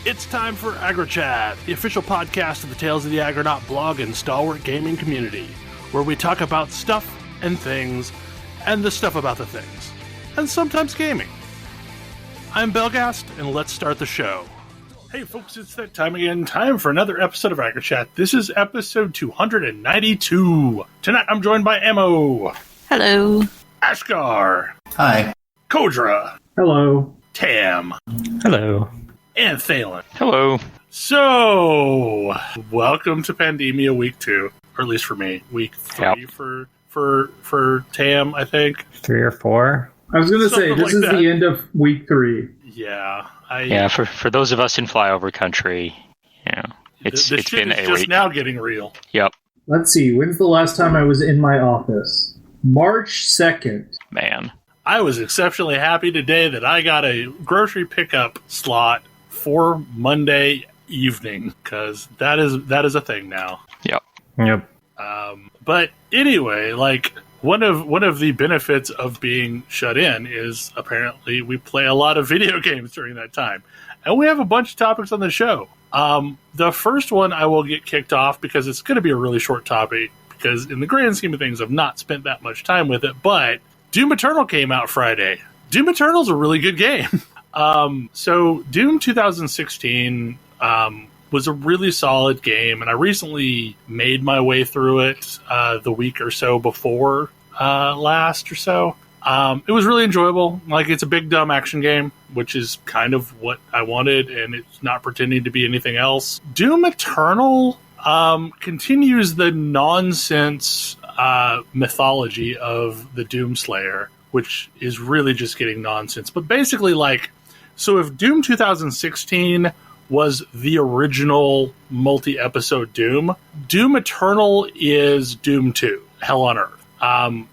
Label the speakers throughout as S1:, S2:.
S1: It's time for AggroChat, the official podcast of the Tales of the Aggronaut blog and stalwart gaming community, where we talk about stuff and things, and the stuff about the things, and sometimes gaming. I'm Belgast, and let's start the show. Hey folks, it's that time again, time for another episode of AggroChat. This is episode 292. Tonight I'm joined by Emo.
S2: Hello.
S1: Ashgar.
S3: Hi.
S1: Kodra.
S4: Hello.
S1: Tam.
S5: Hello.
S1: And Thalen.
S5: Hello.
S1: So, welcome to Pandemia Week 2, or at least for me. Week 3 for Tam, I think.
S5: 3 or 4?
S4: I was going to say, this is the end of week 3.
S1: Yeah.
S5: For those of us in flyover country, it's been a
S1: just
S5: week.
S1: Now getting real.
S5: Yep.
S4: Let's see, when's the last time I was in my office? March 2nd.
S5: Man.
S1: I was exceptionally happy today that I got a grocery pickup slot for Monday evening, because that is a thing now.
S5: Yep.
S1: But anyway, like one of the benefits of being shut in is apparently we play a lot of video games during that time, and we have a bunch of topics on the show. The first one I will get kicked off because it's going to be a really short topic, because in the grand scheme of things, I've not spent that much time with it. But Doom Eternal came out Friday. Doom Eternal's a really good game. So Doom 2016 was a really solid game, and I recently made my way through it the week or so before last or so. It was really enjoyable. Like, it's a big, dumb action game, which is kind of what I wanted, and it's not pretending to be anything else. Doom Eternal continues the nonsense mythology of the Doomslayer, which is really just getting nonsense. But basically, like, so if Doom 2016 was the original multi-episode Doom, Doom Eternal is Doom 2, Hell on Earth.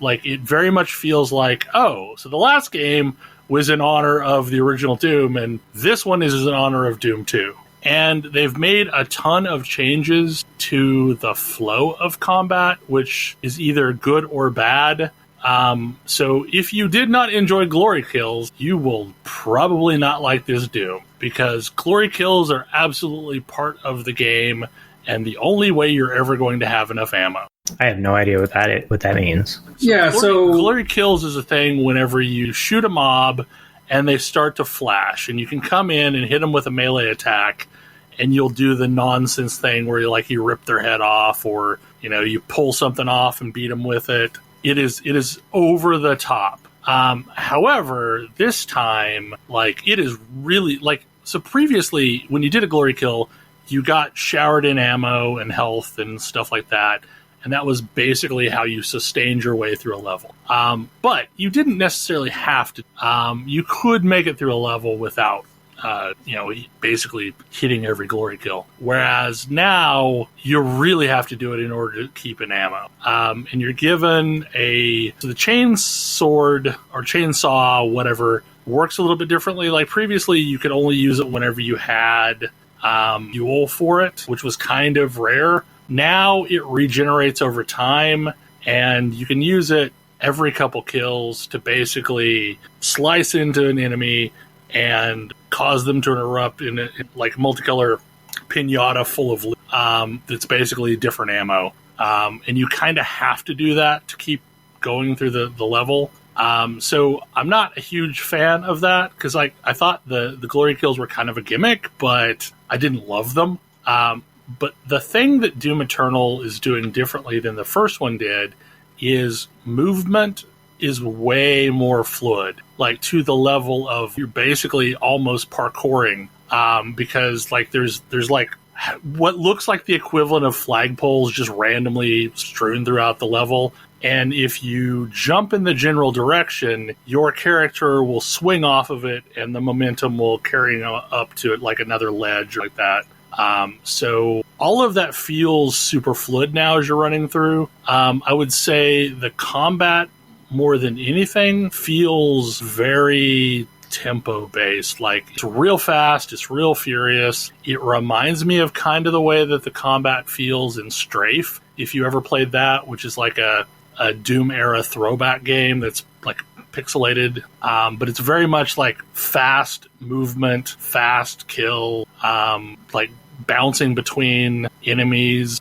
S1: Like, it very much feels like, oh, so the last game was in honor of the original Doom, and this one is in honor of Doom 2. And they've made a ton of changes to the flow of combat, which is either good or bad. So if you did not enjoy glory kills, you will probably not like this Doom, because glory kills are absolutely part of the game and the only way you're ever going to have enough ammo.
S5: I have no idea what that means.
S4: Yeah,
S1: glory kills is a thing whenever you shoot a mob and they start to flash, and you can come in and hit them with a melee attack, and you'll do the nonsense thing where you rip their head off, or you pull something off and beat them with it. It is over the top. However, this time, it is really so. Previously, when you did a glory kill, you got showered in ammo and health and stuff like that, and that was basically how you sustained your way through a level. But you didn't necessarily have to. You could make it through a level without basically hitting every glory kill. Whereas now, you really have to do it in order to keep an ammo. And you're given the chain sword or chainsaw, whatever, works a little bit differently. Like previously, you could only use it whenever you had fuel for it, which was kind of rare. Now it regenerates over time, and you can use it every couple kills to basically slice into an enemy and cause them to erupt in a multicolor pinata full of loot that's basically different ammo. And you kind of have to do that to keep going through the level. So I'm not a huge fan of that, because I thought the glory kills were kind of a gimmick, but I didn't love them. But the thing that Doom Eternal is doing differently than the first one did is movement is way more fluid, to the level of you're basically almost parkouring, because there's what looks like the equivalent of flagpoles just randomly strewn throughout the level. And if you jump in the general direction, your character will swing off of it, and the momentum will carry up to it like another ledge like that. So all of that feels super fluid now as you're running through. I would say the combat, more than anything, feels very tempo-based. It's real fast, it's real furious. It reminds me of kind of the way that the combat feels in Strafe, if you ever played that, which is a Doom-era throwback game that's pixelated, but it's very much like fast movement, fast kill, like bouncing between enemies,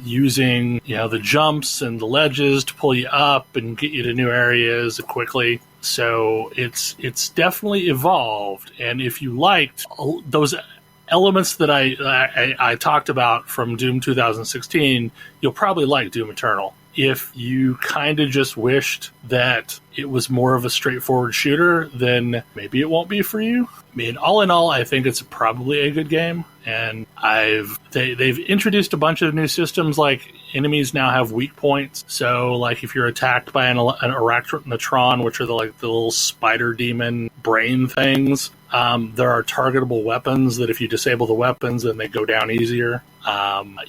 S1: using the jumps and the ledges to pull you up and get you to new areas quickly. So it's definitely evolved, and if you liked those elements that I talked about from Doom 2016, you'll probably like Doom Eternal. If you kind of just wished that it was more of a straightforward shooter, then maybe it won't be for you. I mean, all in all, I think it's probably a good game, and they've introduced a bunch of new systems. Like, enemies now have weak points, so like if you're attacked by an Arachnotron, which are the little spider demon brain things, there are targetable weapons that if you disable the weapons, then they go down easier.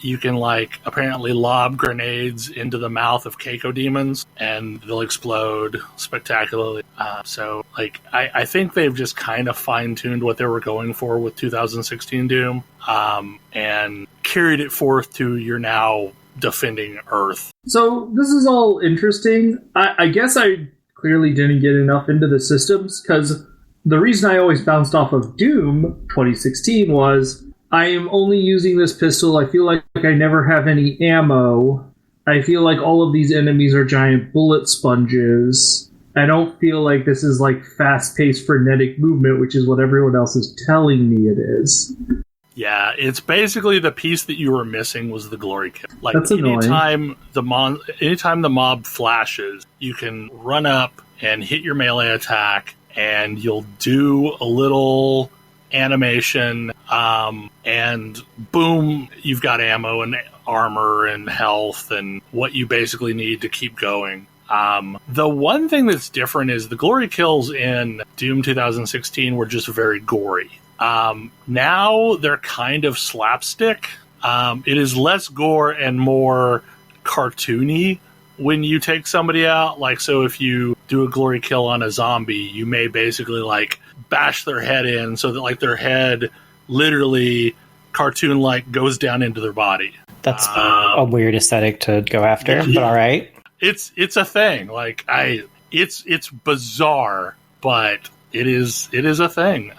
S1: You can apparently lob grenades into the mouth of Keiko demons and they'll explode spectacularly. So I think they've just kind of fine-tuned what they were going for with 2016 Doom, and carried it forth to you're now defending Earth.
S4: So this is all interesting. I guess I clearly didn't get enough into the systems, because the reason I always bounced off of Doom 2016 was I am only using this pistol. I feel like I never have any ammo. I feel like all of these enemies are giant bullet sponges. I don't feel like this is fast-paced frenetic movement, which is what everyone else is telling me it is.
S1: Yeah, it's basically the piece that you were missing was the glory kill.
S4: That's annoying.
S1: Anytime the mob flashes, you can run up and hit your melee attack, and you'll do a little animation, and boom, you've got ammo and armor and health and what you basically need to keep going. The one thing that's different is the glory kills in Doom 2016 were just very gory. Now they're kind of slapstick. It is less gore and more cartoony when you take somebody out. So if you do a glory kill on a zombie, you may basically bash their head in so that their head literally cartoon goes down into their body.
S2: That's a weird aesthetic to go after, but all right.
S1: It's a thing. It's bizarre, but it is a thing.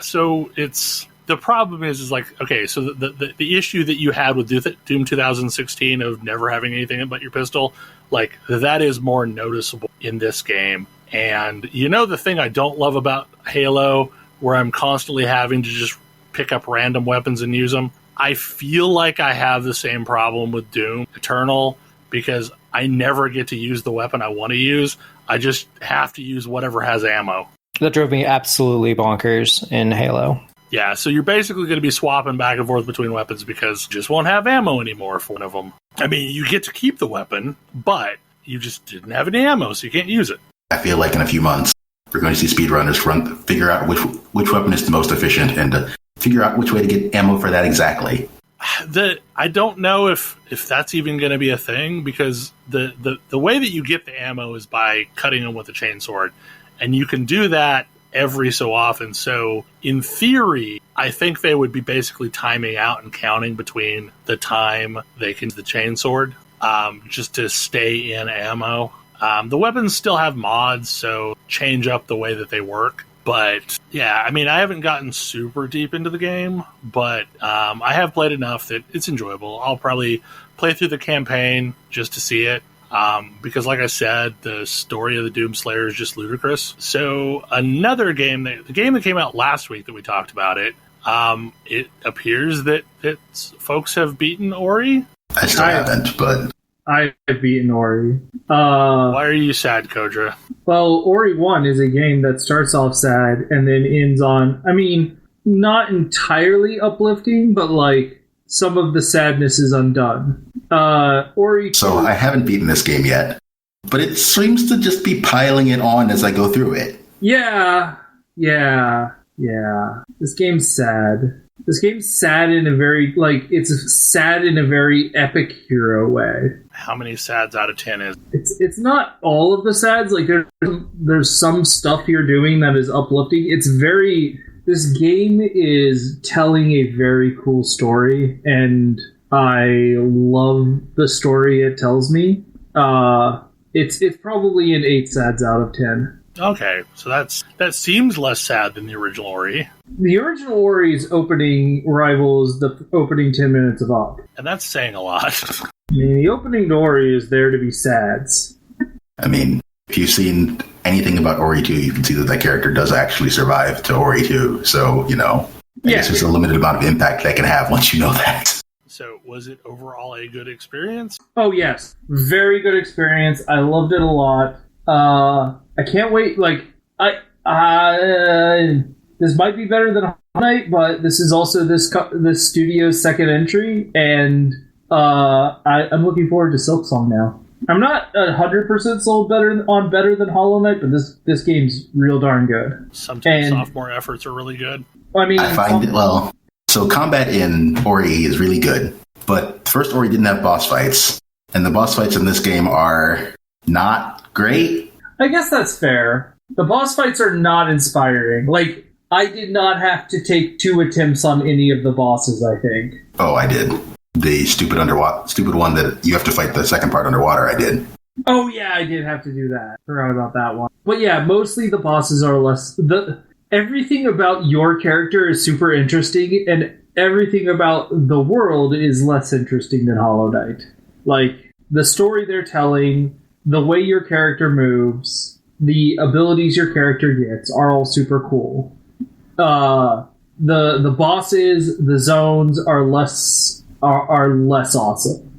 S1: So it's the problem is okay, so the issue that you had with Doom 2016 of never having anything but your pistol, that is more noticeable in this game. And the thing I don't love about Halo, where I'm constantly having to just pick up random weapons and use them, I feel like I have the same problem with Doom Eternal, because I never get to use the weapon I want to use. I just have to use whatever has ammo.
S2: That drove me absolutely bonkers in Halo.
S1: Yeah, so you're basically going to be swapping back and forth between weapons because you just won't have ammo anymore for one of them. I mean, you get to keep the weapon, but you just didn't have any ammo, so you can't use it.
S3: I feel like in a few months, we're going to see speedrunners figure out which weapon is the most efficient and figure out which way to get ammo for that exactly.
S1: I don't know if that's even going to be a thing, because the way that you get the ammo is by cutting them with a chainsword, and you can do that every so often. So in theory, I think they would be basically timing out and counting between the time they can use the chainsword, just to stay in ammo. The weapons still have mods, so change up the way that they work. But yeah, I mean, I haven't gotten super deep into the game, but I have played enough that it's enjoyable. I'll probably play through the campaign just to see it, because like I said, the story of the Doomslayer is just ludicrous. So another game, the game that came out last week that we talked about it appears that folks have beaten Ori.
S3: I still haven't, but
S4: I've beaten Ori.
S1: Why are you sad, Kodra?
S4: Well, Ori 1 is a game that starts off sad and then ends on, I mean, not entirely uplifting, but some of the sadness is undone. Ori 2...
S3: So I haven't beaten this game yet, but it seems to just be piling it on as I go through it.
S4: Yeah. This game's sad. This game's sad in a very, it's sad in a very epic hero way.
S1: How many sads out of 10 is?
S4: It's not all of the sads. There's some stuff you're doing that is uplifting. This game is telling a very cool story, and I love the story it tells me. It's probably an 8 sads out of 10.
S1: Okay, so that seems less sad than the original Ori.
S4: The original Ori's opening rivals the opening 10 minutes of Op.
S1: And that's saying a lot.
S4: I mean, the opening to Ori is there to be sads.
S3: I mean, if you've seen anything about Ori 2, you can see that character does actually survive to Ori 2. So, I guess there's a limited amount of impact that can have once you know that.
S1: So, was it overall a good experience?
S4: Oh, yes. Very good experience. I loved it a lot. I can't wait. This might be better than Hollow Knight, but this is also this studio's second entry, and I'm looking forward to Silksong now. I'm not 100% sold better than Hollow Knight, but this game's real darn good.
S1: Sometimes sophomore efforts are really good.
S3: I find it, so combat in Ori is really good, but the first Ori didn't have boss fights, and the boss fights in this game are not great.
S4: I guess that's fair. The boss fights are not inspiring. I did not have to take 2 attempts on any of the bosses, I think.
S3: Oh, I did. The stupid one that you have to fight the second part underwater, I did.
S4: Oh, yeah, I did have to do that. Forgot about that one. But yeah, mostly the bosses are less... Everything about your character is super interesting, and everything about the world is less interesting than Hollow Knight. The story they're telling, the way your character moves, the abilities your character gets are all super cool. The bosses, the zones are less awesome.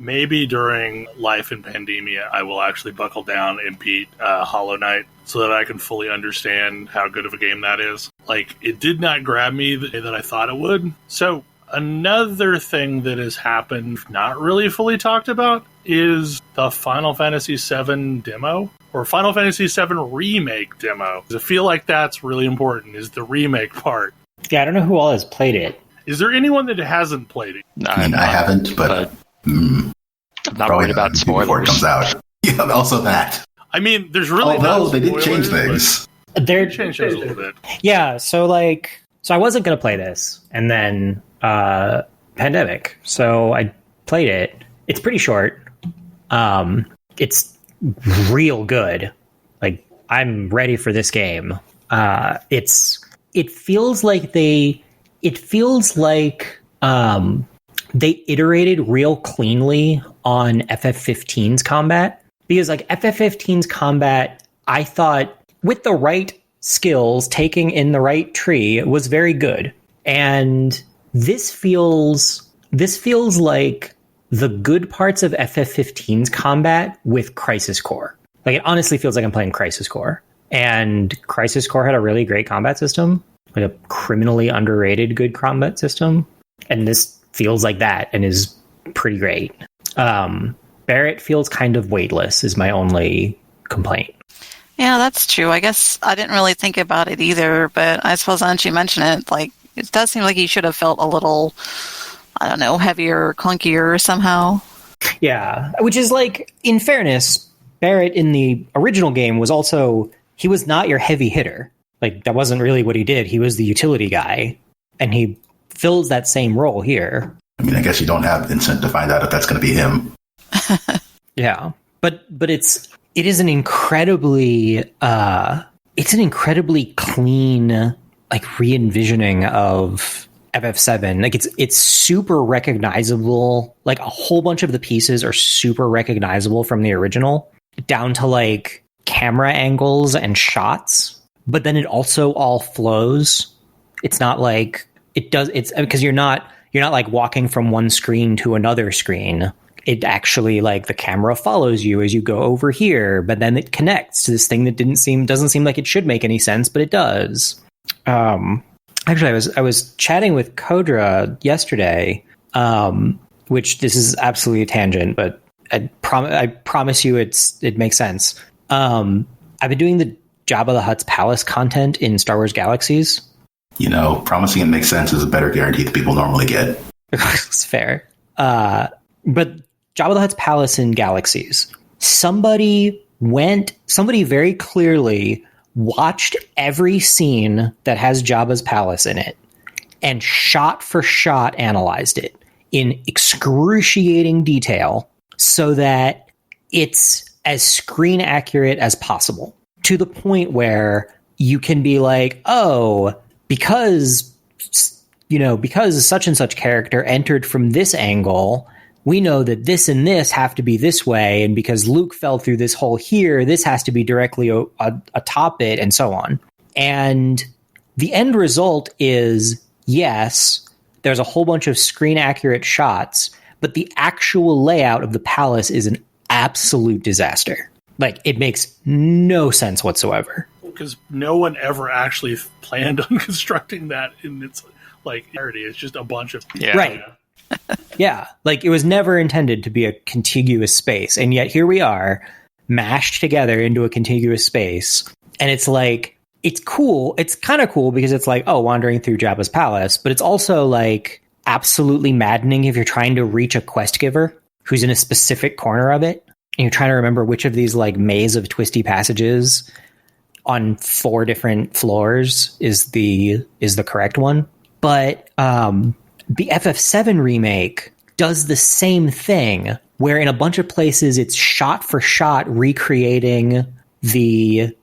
S1: Maybe during Life in Pandemia, I will actually buckle down and beat Hollow Knight so that I can fully understand how good of a game that is. It did not grab me the way that I thought it would. So, another thing that has happened, not really fully talked about, is the Final Fantasy VII demo, or Final Fantasy VII Remake Demo. I feel like that's really important, is the remake part.
S2: Yeah, I don't know who all has played it.
S1: Is there anyone that hasn't played it?
S5: No,
S3: I haven't, but
S5: I'm not worried about spoilers.
S3: Before it comes out. Yeah, also that.
S1: I mean, there's really no
S3: they did change things.
S2: They
S1: changed things a little bit.
S2: Yeah, so I wasn't going to play this, and then Pandemic. So I played it. It's pretty short. It's real good. I'm ready for this game. It feels like they iterated real cleanly on FF15's combat, because FF15's combat, I thought with the right skills, taking in the right tree, was very good. And this feels like the good parts of FF15's combat with Crisis Core. It honestly feels like I'm playing Crisis Core. And Crisis Core had a really great combat system, a criminally underrated good combat system. And this feels like that and is pretty great. Barrett feels kind of weightless is my only complaint.
S6: Yeah, that's true. I guess I didn't really think about it either, but I suppose once you mention it, it does seem like he should have felt a little, I don't know, heavier, clunkier somehow.
S2: Yeah, which is in fairness, Barrett in the original game he was not your heavy hitter. That wasn't really what he did. He was the utility guy, and he fills that same role here.
S3: I mean, I guess you don't have Vincent to find out if that's going to be him.
S2: Yeah, but it is an incredibly clean re-envisioning of FF7. It's super recognizable. A whole bunch of the pieces are super recognizable from the original, down to camera angles and shots. But then it also all flows. It's not it's because you're not walking from one screen to another screen. It actually the camera follows you as you go over here, but then it connects to this thing that doesn't seem like it should make any sense, but it does. Actually, I was chatting with Kodra yesterday, which this is absolutely a tangent, but I promise you it makes sense. I've been doing the Jabba the Hutt's palace content in Star Wars Galaxies.
S3: Promising it makes sense is a better guarantee that people normally get.
S2: It's fair. But Jabba the Hutt's palace in Galaxies. Somebody very clearly watched every scene that has Jabba's palace in it and shot for shot analyzed it in excruciating detail so that it's as screen accurate as possible, to the point where you can be like, oh, because such and such character entered from this angle, we know that this and this have to be this way, and because Luke fell through this hole here, this has to be directly atop it, and so on. And the end result is, yes, there's a whole bunch of screen-accurate shots, but the actual layout of the palace is an absolute disaster. Like, it makes no sense whatsoever.
S1: Because no one ever actually planned on constructing that in its entirety. It's just a bunch of...
S5: Yeah.
S2: Right. Yeah, like, it was never intended to be a contiguous space, and yet here we are, mashed together into a contiguous space, and it's like, it's cool. It's kind of cool because it's like, oh, wandering through Jabba's palace, but it's also like absolutely maddening if you're trying to reach a quest giver who's in a specific corner of it, and you're trying to remember which of these like maze of twisty passages on 4 different floors is the correct one. But the FF7 remake does the same thing, where in a bunch of places it's shot for shot recreating the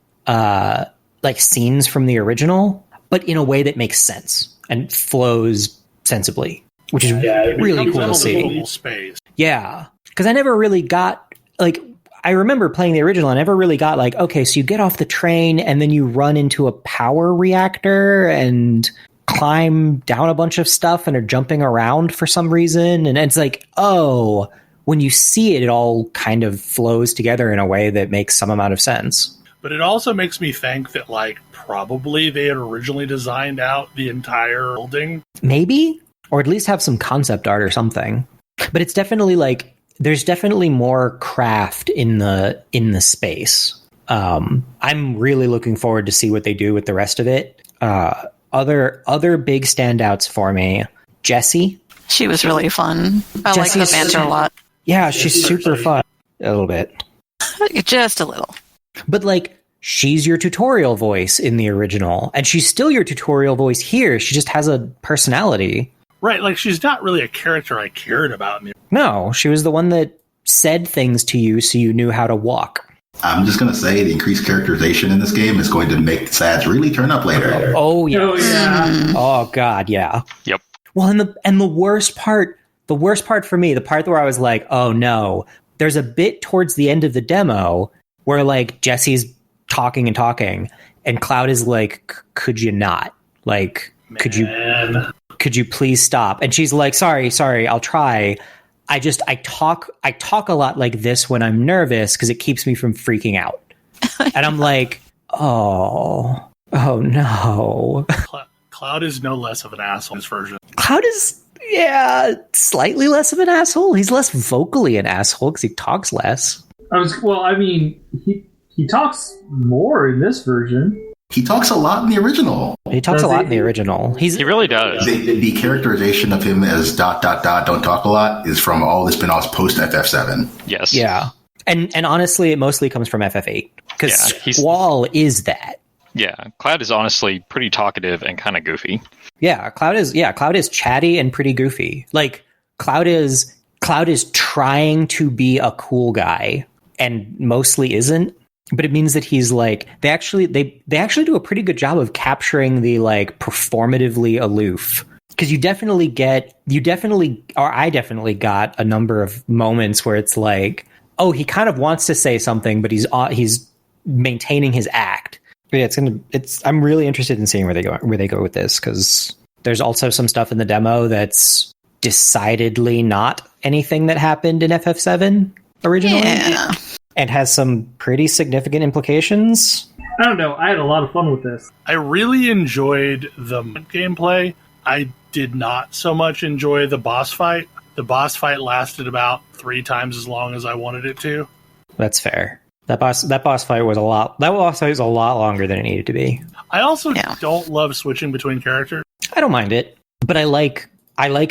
S2: scenes from the original, but in a way that makes sense and flows sensibly, which is really cool to see.
S1: Space.
S2: Yeah, because I never really got, like, I remember playing the original, I never really got like, okay, so you get off the train and then you run into a power reactor and climb down a bunch of stuff and are jumping around for some reason. And it's like, oh, when you see it, it all kind of flows together in a way that makes some amount of sense.
S1: But it also makes me think that, like, probably they had originally designed out the entire building.
S2: Maybe? Or at least have some concept art or something. But it's definitely, like, there's definitely more craft in the space. I'm really looking forward to see what they do with the rest of it. Other big standouts for me, Jessie.
S6: She was really fun. I like the banter a lot.
S2: Yeah, she's super fun. A little bit.
S6: Just a little.
S2: But, like, she's your tutorial voice in the original, and she's still your tutorial voice here. She just has a personality.
S1: Right, like, she's not really a character I cared about.
S2: No, she was the one that said things to you so you knew how to walk.
S3: I'm just going to say the increased characterization in this game is going to make the sads really turn up later.
S2: Oh, yeah.
S4: Oh, yeah.
S2: Oh, God, yeah.
S5: Yep.
S2: Well, and the worst part for me, the part where I was like, oh, no, there's a bit towards the end of the demo where, like, Jessie's talking, and Cloud is like, could you not? Like, could you please stop? And she's like, sorry, I'll try. I talk a lot like this when I'm nervous because it keeps me from freaking out. And I'm like, oh no.
S1: Cloud is no less of an asshole in this version.
S2: Cloud is, slightly less of an asshole. He's less vocally an asshole because he talks less.
S4: He talks more in this version.
S3: He talks a lot in the original.
S2: He talks a lot in the original.
S5: He really does.
S3: The characterization of him as ... don't talk a lot is from all the spin-offs post FF7.
S5: Yes.
S2: Yeah. And honestly, it mostly comes from FF8. Because Squall is that.
S5: Yeah. Cloud is honestly pretty talkative and kind of goofy.
S2: Yeah, Cloud is chatty and pretty goofy. Like, Cloud is trying to be a cool guy and mostly isn't. But it means that he's like, they actually do a pretty good job of capturing the, like, performatively aloof. Because I definitely got a number of moments where it's like, oh, he kind of wants to say something, but he's maintaining his act. But yeah, I'm really interested in seeing where they go with this, because there's also some stuff in the demo that's decidedly not anything that happened in FF7 originally.
S6: Yeah.
S2: And has some pretty significant implications.
S4: I don't know. I had a lot of fun with this.
S1: I really enjoyed the gameplay. I did not so much enjoy the boss fight. The boss fight lasted about 3 times as long as I wanted it to.
S2: That's fair. That boss fight was a lot longer than it needed to be.
S1: I also don't love switching between characters.
S2: I don't mind it, but I like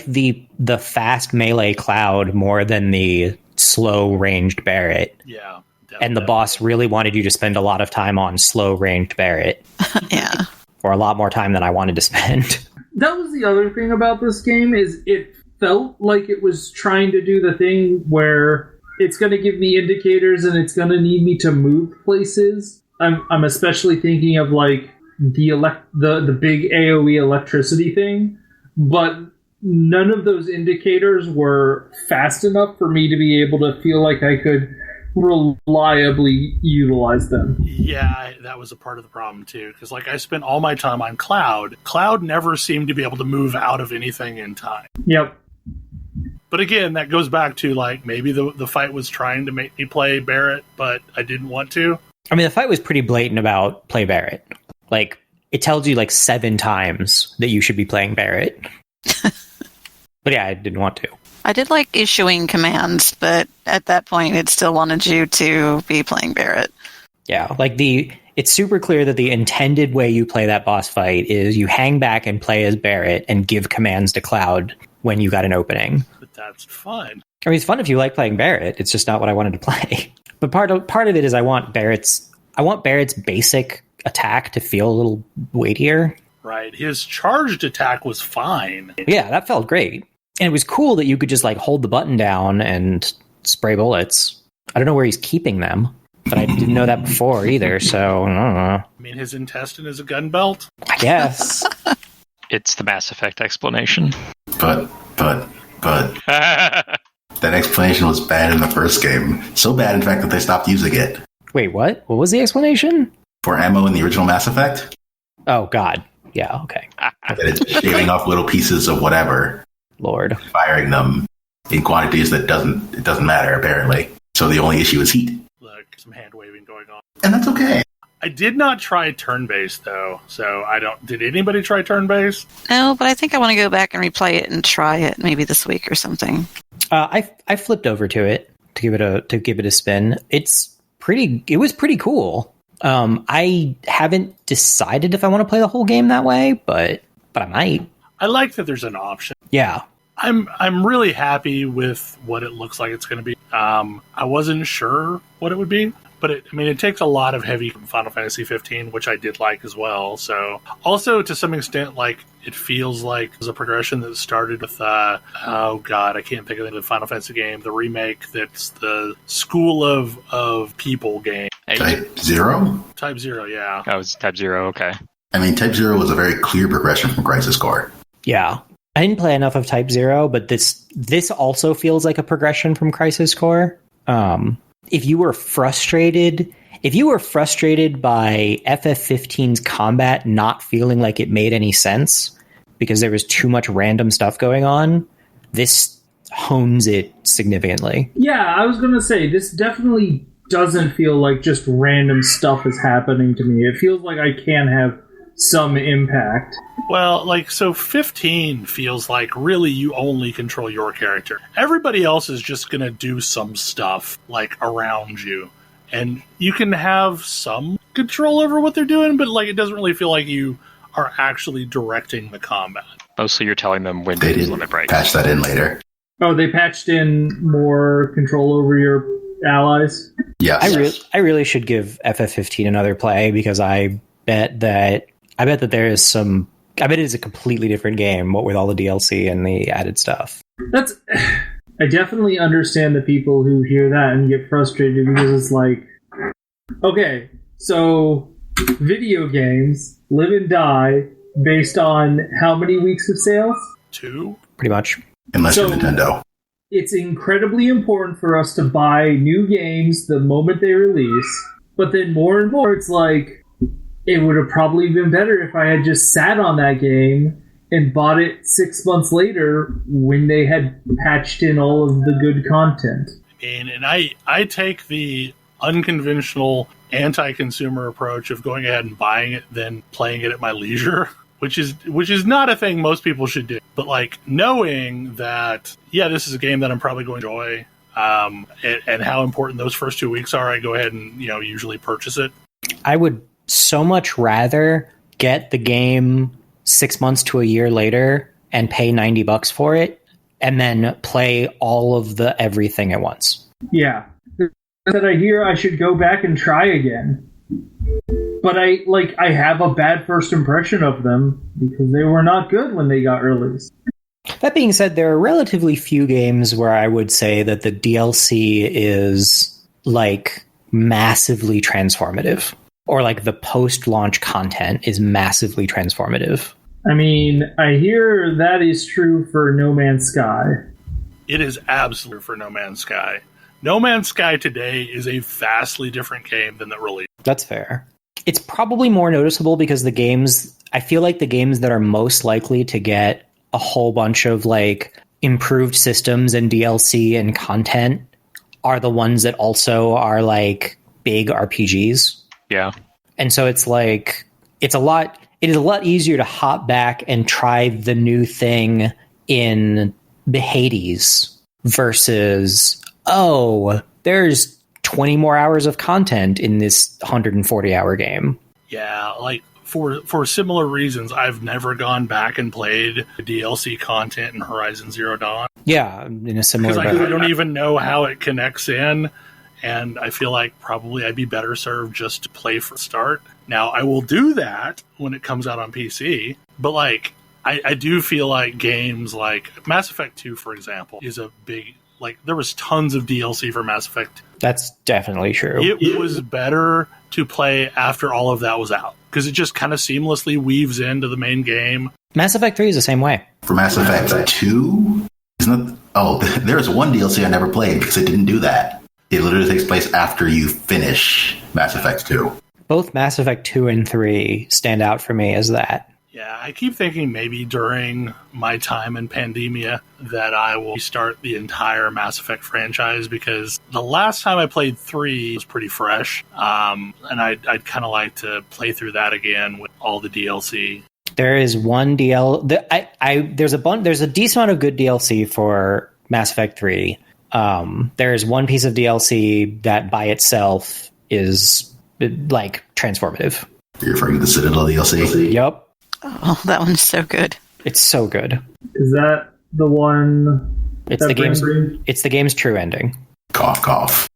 S2: the fast melee Cloud more than the slow ranged Barrett.
S1: Yeah.
S2: And the boss really wanted you to spend a lot of time on slow ranged Barrett.
S6: Yeah.
S2: Or a lot more time than I wanted to spend.
S4: That was the other thing about this game, is it felt like it was trying to do the thing where it's going to give me indicators and it's going to need me to move places. I'm especially thinking of like the big AoE electricity thing, but none of those indicators were fast enough for me to be able to feel like I could reliably utilize them.
S1: Yeah, that was a part of the problem too, because like I spent all my time on Cloud. Cloud never seemed to be able to move out of anything in time.
S4: Yep.
S1: But again, that goes back to like maybe the fight was trying to make me play Barrett, but I didn't want to.
S2: I mean, the fight was pretty blatant about play Barrett. Like, it tells you like 7 times that you should be playing Barrett. But yeah, I didn't want to.
S6: I did like issuing commands, but at that point, it still wanted you to be playing Barrett.
S2: Yeah, like it's super clear that the intended way you play that boss fight is you hang back and play as Barrett and give commands to Cloud when you got an opening.
S1: But that's fun.
S2: I mean, it's fun if you like playing Barrett. It's just not what I wanted to play. But part of it is I want Barrett's basic attack to feel a little weightier.
S1: Right. His charged attack was fine.
S2: Yeah, that felt great. And it was cool that you could just like hold the button down and spray bullets. I don't know where he's keeping them, but I didn't know that before either, so I don't know.
S1: I mean, his intestine is a gun belt?
S2: I guess.
S5: It's the Mass Effect explanation.
S3: But that explanation was bad in the first game. So bad, in fact, that they stopped using it.
S2: Wait, what? What was the explanation?
S3: For ammo in the original Mass Effect?
S2: Oh, God. Yeah, okay.
S3: That it's shaving off little pieces of whatever.
S2: Lord.
S3: Firing them in quantities that doesn't matter, apparently. So the only issue is heat.
S1: Look, some hand waving going on.
S3: And that's okay.
S1: I did not try turn-based, though, so I don't... Did anybody try turn-based?
S6: No, but I think I want to go back and replay it and try it maybe this week or something.
S2: I flipped over to it to give it a spin. It was pretty cool. I haven't decided if I want to play the whole game that way, but I might.
S1: I like that there's an option.
S2: Yeah.
S1: I'm really happy with what it looks like it's going to be. I wasn't sure what it would be, but it takes a lot of heavy Final Fantasy 15, which I did like as well. So also to some extent, like it feels like there's a progression that started with oh god, I can't think of the Final Fantasy game, the remake that's the School of People game.
S3: Type 0?
S1: Type 0, yeah.
S5: Oh, it's Type 0, okay.
S3: I mean, Type 0 was a very clear progression from Crisis Core.
S2: Yeah. I didn't play enough of Type 0, but this also feels like a progression from Crisis Core. If you were frustrated by FF15's combat not feeling like it made any sense because there was too much random stuff going on, this hones it significantly.
S4: Yeah, I was going to say, this definitely doesn't feel like just random stuff is happening to me. It feels like I can have some impact.
S1: Well, so 15 feels like really you only control your character. Everybody else is just going to do some stuff, around you. And you can have some control over what they're doing, but, it doesn't really feel like you are actually directing the combat.
S5: Mostly you're telling them when
S3: They
S5: to use
S3: did
S5: limit breaks.
S3: patch that in later.
S4: Oh, they patched in more control over your allies?
S3: Yes.
S2: I really should give FF15 another play because I bet that there is some... I bet it is a completely different game, what with all the DLC and the added stuff.
S4: I definitely understand the people who hear that and get frustrated because it's like, okay, so video games live and die based on how many weeks of sales?
S1: 2?
S2: Pretty much.
S3: Unless you're Nintendo.
S4: It's incredibly important for us to buy new games the moment they release, but then more and more it's like, it would have probably been better if I had just sat on that game and bought it 6 months later when they had patched in all of the good content.
S1: And I take the unconventional anti-consumer approach of going ahead and buying it, then playing it at my leisure, which is not a thing most people should do. But knowing that, yeah, this is a game that I'm probably going to enjoy, and how important those first 2 weeks are, I go ahead and usually purchase it. I
S2: would so much rather get the game 6 months to a year later and pay $90 for it and then play all of the everything at once.
S4: Yeah. That I hear I should go back and try again. But I have a bad first impression of them because they were not good when they got released.
S2: That being said, there are relatively few games where I would say that the DLC is like massively transformative, or like the post-launch content is massively transformative.
S4: I mean, I hear that is true for No Man's Sky.
S1: It is absolute for No Man's Sky. No Man's Sky today is a vastly different game than the release.
S2: That's fair. It's probably more noticeable because I feel like the games that are most likely to get a whole bunch of like improved systems and DLC and content are the ones that also are like big RPGs.
S5: Yeah.
S2: And so it's like, it is a lot easier to hop back and try the new thing in the Hades versus, oh, there's 20 more hours of content in this 140-hour game.
S1: Yeah, like for similar reasons, I've never gone back and played the DLC content in Horizon Zero Dawn.
S2: Yeah, in a similar
S1: because I don't even know how it connects in, and I feel like probably I'd be better served just to play for start. Now, I will do that when it comes out on PC, but like I do feel like games like Mass Effect 2, for example, is a big... Like, there was tons of DLC for Mass Effect.
S2: That's definitely true.
S1: It was better to play after all of that was out, because it just kind of seamlessly weaves into the main game.
S2: Mass Effect 3 is the same way.
S3: For Mass Effect 2, isn't it? Oh, there's one DLC I never played because it didn't do that. It literally takes place after you finish Mass Effect 2.
S2: Both Mass Effect 2 and 3 stand out for me as that.
S1: Yeah, I keep thinking maybe during my time in Pandemia that I will start the entire Mass Effect franchise, because the last time I played 3 was pretty fresh, and I'd kind of like to play through that again with all the DLC.
S2: There is one there's a decent amount of good DLC for Mass Effect 3. There is one piece of DLC that by itself is like transformative.
S3: You're referring to the Citadel DLC?
S2: Yep.
S6: Oh, that one's so good.
S2: It's so good.
S4: Is that the one?
S2: It's the game's true ending.
S3: Cough, cough.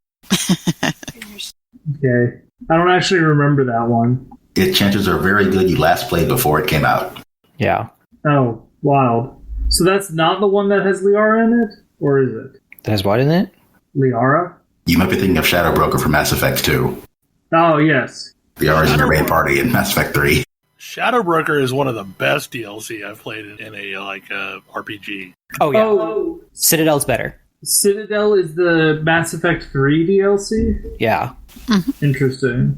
S4: Okay. I don't actually remember that one.
S3: Chances are very good you last played before it came out.
S2: Yeah.
S4: Oh, wild. So that's not the one that has Liara in it? Or is it?
S2: That has what in it?
S4: Liara?
S3: You might be thinking of Shadow Broker from Mass Effect 2.
S4: Oh, yes.
S3: Liara's in your main party in Mass Effect 3.
S1: Shadow Broker is one of the best DLC I've played in a RPG.
S2: Oh, yeah.
S4: Oh,
S2: Citadel's better.
S4: Citadel is the Mass Effect 3 DLC?
S2: Yeah.
S4: Interesting.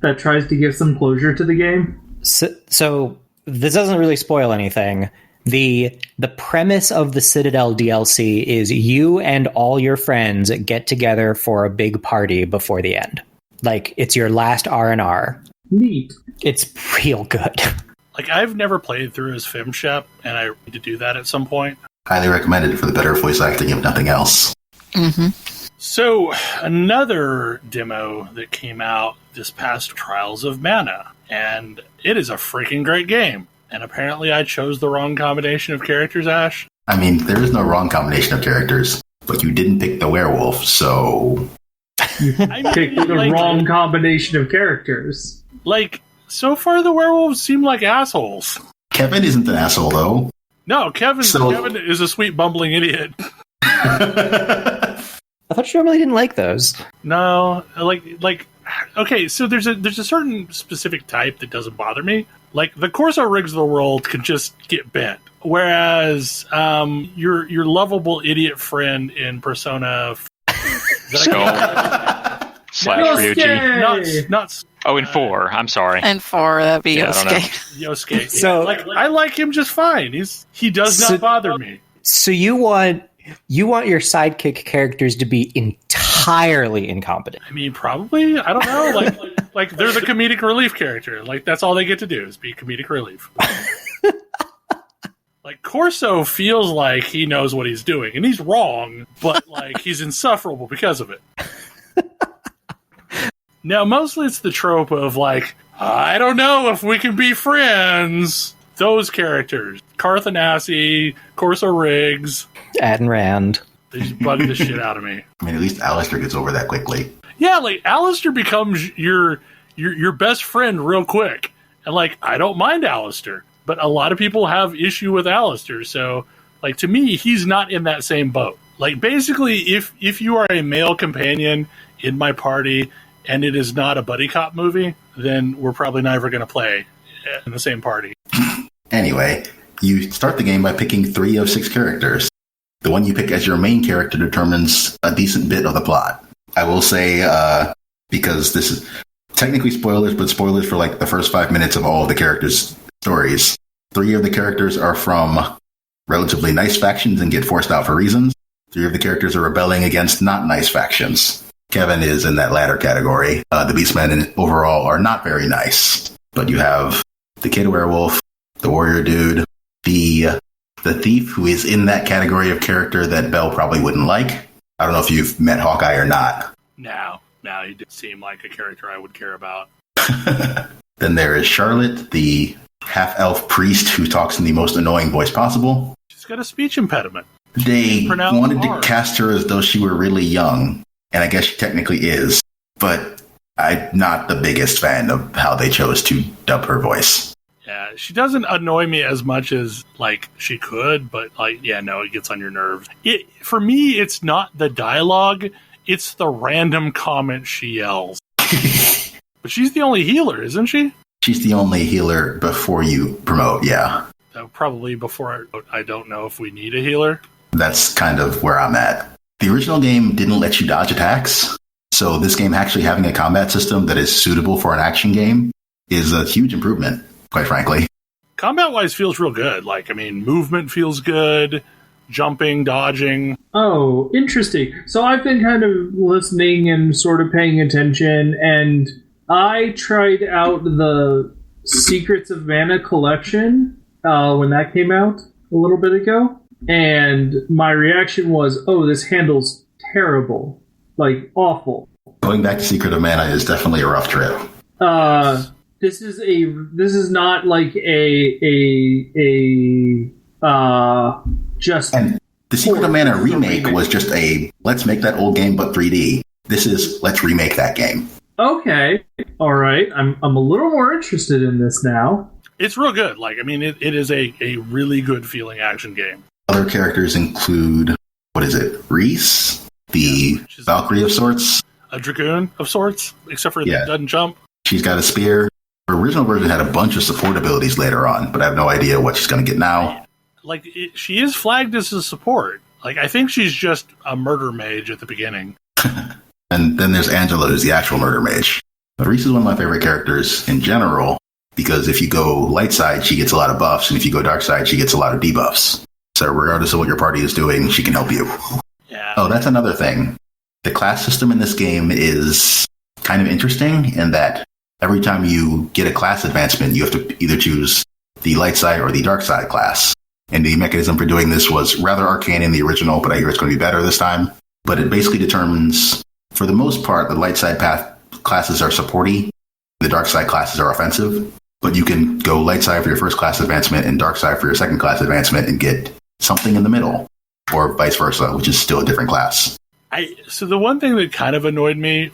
S4: That tries to give some closure to the game?
S2: So this doesn't really spoil anything. The premise of the Citadel DLC is you and all your friends get together for a big party before the end. Like, it's your last R&R.
S4: Neat.
S2: It's real good.
S1: Like, I've never played through as FemShep, and I need to do that at some point.
S3: Highly recommended for the better voice acting, if nothing else.
S6: Mm-hmm.
S1: So, another demo that came out this past Trials of Mana, and it is a freaking great game. And apparently I chose the wrong combination of characters, Ash.
S3: I mean, there is no wrong combination of characters, but you didn't pick the werewolf, so...
S4: I picked the wrong combination of characters.
S1: Like, so far the werewolves seem like assholes.
S3: Kevin isn't an asshole, though.
S1: No, Kevin is a sweet bumbling idiot.
S2: I thought you normally didn't like those.
S1: No, like okay, so there's a certain specific type that doesn't bother me. Like, the Corso rigs of the world can just get bent. Whereas your lovable idiot friend in Persona
S5: Ryuji.
S1: Not
S5: in 4. I'm sorry.
S6: And 4, that'd be Yosuke.
S1: Yosuke.
S2: So,
S1: I like him just fine. He does not bother me.
S2: So you want your sidekick characters to be entirely incompetent.
S1: I mean, probably. I don't know. Like they're the comedic relief character. Like, that's all they get to do is be comedic relief. Like, Corso feels like he knows what he's doing, and he's wrong, but like he's insufferable because of it. Now, mostly it's the trope of like, I don't know if we can be friends. Those characters, Carthanassi, Corso Riggs,
S2: Adan Rand.
S1: They just bug the shit out of me.
S3: I mean, at least Alistair gets over that quickly.
S1: Yeah, like, Alistair becomes your best friend real quick. And, like, I don't mind Alistair. but a lot of people have issue with Alistair. So, like, to me, he's not in that same boat. Like, basically, if you are a male companion in my party and it is not a buddy cop movie, then we're probably never going to play in the same party.
S3: Anyway, you start the game by picking 3 of 6 characters. The one you pick as your main character determines a decent bit of the plot. I will say, because this is technically spoilers, but spoilers for like the first 5 minutes of all of the characters' stories. 3 of the characters are from relatively nice factions and get forced out for reasons. 3 of the characters are rebelling against not nice factions. Kevin is in that latter category. The Beastmen overall are not very nice. But you have the Kid Werewolf, the Warrior Dude, the Thief, who is in that category of character that Bel probably wouldn't like. I don't know if you've met Hawkeye or not.
S1: No, he did seem like a character I would care about.
S3: Then there is Charlotte, the half-elf priest who talks in the most annoying voice possible.
S1: She's got a speech impediment.
S3: They wanted to cast her as though she were really young, and I guess she technically is, but I'm not the biggest fan of how they chose to dub her voice.
S1: Yeah, she doesn't annoy me as much as, like, she could, but, like, yeah, no, it gets on your nerves. For me, it's not the dialogue, it's the random comment she yells. But she's the only healer, isn't she?
S3: She's the only healer before you promote, yeah.
S1: Probably before I don't know if we need a healer.
S3: That's kind of where I'm at. The original game didn't let you dodge attacks, so this game actually having a combat system that is suitable for an action game is a huge improvement, quite frankly.
S1: Combat-wise feels real good. Like, I mean, movement feels good, jumping, dodging.
S4: Oh, interesting. So I've been kind of listening and sort of paying attention, and I tried out the Secrets of Mana collection when that came out a little bit ago, and my reaction was, oh, this handles terrible. Like, awful.
S3: Going back to Secret of Mana is definitely a rough trip.
S4: This is not like just...
S3: And the Secret of Mana remake was just let's make that old game but 3D. This is, let's remake that game.
S4: Okay, all right. I'm a little more interested in this now.
S1: It's real good. Like, I mean, it is a really good feeling action game.
S3: Other characters include, what is it, Reese? The Valkyrie of sorts?
S1: A Dragoon of sorts, except for it doesn't jump.
S3: She's got a spear. Her original version had a bunch of support abilities later on, but I have no idea what she's going to get now.
S1: Like, she is flagged as a support. Like, I think she's just a murder mage at the beginning.
S3: And then there's Angela, who's the actual murder mage. But Reese is one of my favorite characters in general, because if you go light side, she gets a lot of buffs, and if you go dark side, she gets a lot of debuffs. So regardless of what your party is doing, she can help you.
S1: Yeah.
S3: Oh, that's another thing. The class system in this game is kind of interesting in that every time you get a class advancement, you have to either choose the light side or the dark side class. And the mechanism for doing this was rather arcane in the original, but I hear it's going to be better this time. But it basically determines, for the most part, the light side path classes are supporty, the dark side classes are offensive. But you can go light side for your first class advancement and dark side for your second class advancement and get something in the middle, or vice versa, which is still a different class.
S1: So the one thing that kind of annoyed me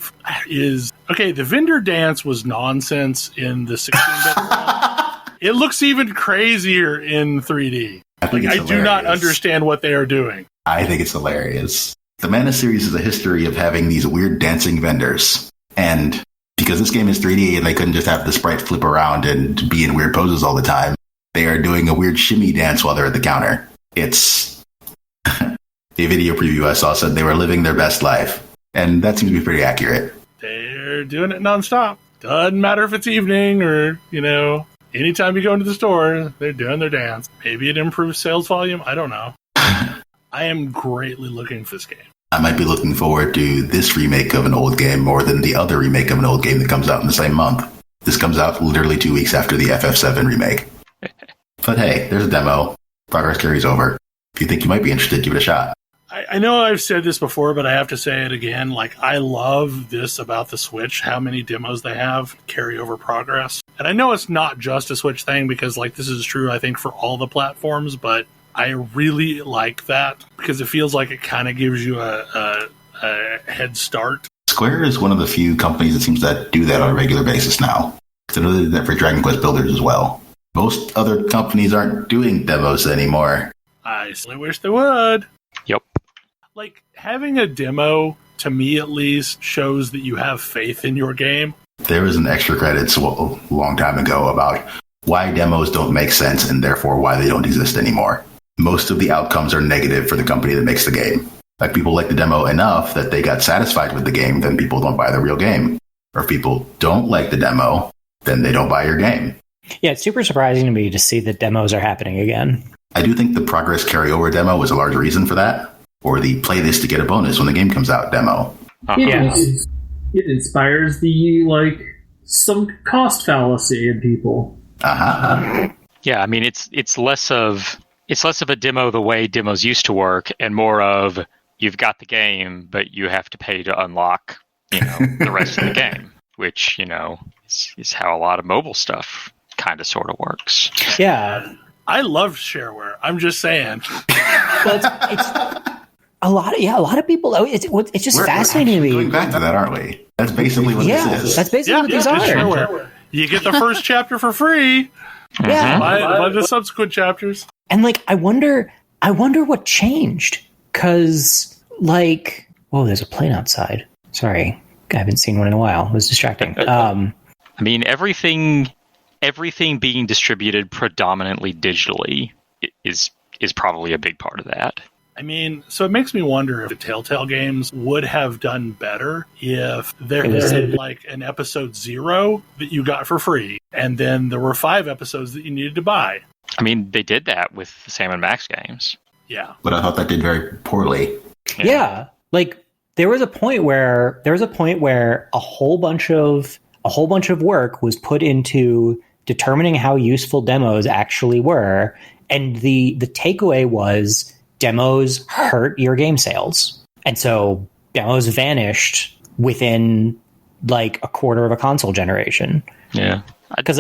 S1: is, okay, the vendor dance was nonsense in the 16-bit. It looks even crazier in 3D. I do not understand what they are doing.
S3: I think it's hilarious. The Mana series is a history of having these weird dancing vendors. And because this game is 3D and they couldn't just have the sprite flip around and be in weird poses all the time, they are doing a weird shimmy dance while they're at the counter. It's... The video preview I saw said they were living their best life. And that seems to be pretty accurate.
S1: They're doing it nonstop. Doesn't matter if it's evening or, anytime you go into the store, they're doing their dance. Maybe it improves sales volume. I don't know. I am greatly looking for this game.
S3: I might be looking forward to this remake of an old game more than the other remake of an old game that comes out in the same month. This comes out literally 2 weeks after the FF7 remake. But hey, there's a demo. Progress carries over. If you think you might be interested, give it a shot.
S1: I know I've said this before, but I have to say it again. Like, I love this about the Switch, how many demos they have, carry over progress. And I know it's not just a Switch thing, because, like, this is true, I think, for all the platforms, but I really like that, because it feels like it kind of gives you a head start.
S3: Square is one of the few companies that seems to do that on a regular basis now. Because I know they did that for Dragon Quest Builders as well. Most other companies aren't doing demos anymore.
S1: I certainly wish they would.
S5: Yep.
S1: Like, having a demo, to me at least, shows that you have faith in your game.
S3: There was an extra credits a long time ago about why demos don't make sense and therefore why they don't exist anymore. Most of the outcomes are negative for the company that makes the game. Like, people like the demo enough that they got satisfied with the game, then people don't buy the real game. Or if people don't like the demo, then they don't buy your game.
S2: Yeah, it's super surprising to me to see that demos are happening again.
S3: I do think the progress carryover demo was a large reason for that, or the play this to get a bonus when the game comes out demo.
S4: It inspires the, like, some cost fallacy in people.
S5: Yeah, I mean, it's less of a demo the way demos used to work, and more of you've got the game, but you have to pay to unlock, the rest of the game, which is how a lot of mobile stuff kind of sort of works.
S2: Yeah,
S1: I love shareware. I'm just saying.
S2: Well, it's a lot of people. It's just fascinating to me.
S3: We're going back to that, aren't we? That's basically what this is.
S2: That's basically what these are.
S1: Shareware. You get the first chapter for free.
S2: Yeah,
S1: buy the subsequent chapters.
S2: And I wonder what changed. Because, there's a plane outside. Sorry, I haven't seen one in a while. It was distracting.
S5: I mean, everything being distributed predominantly digitally is probably a big part of that.
S1: I mean, so it makes me wonder if the Telltale games would have done better if there had an episode 0 that you got for free, and then there were 5 episodes that you needed to buy.
S5: I mean, they did that with the Sam & Max games.
S1: Yeah.
S3: But I thought that did very poorly.
S2: Yeah. There was a point where a whole bunch of work was put into determining how useful demos actually were, and the takeaway was demos hurt your game sales. And so demos vanished within a quarter of a console generation.
S5: Yeah.
S2: Because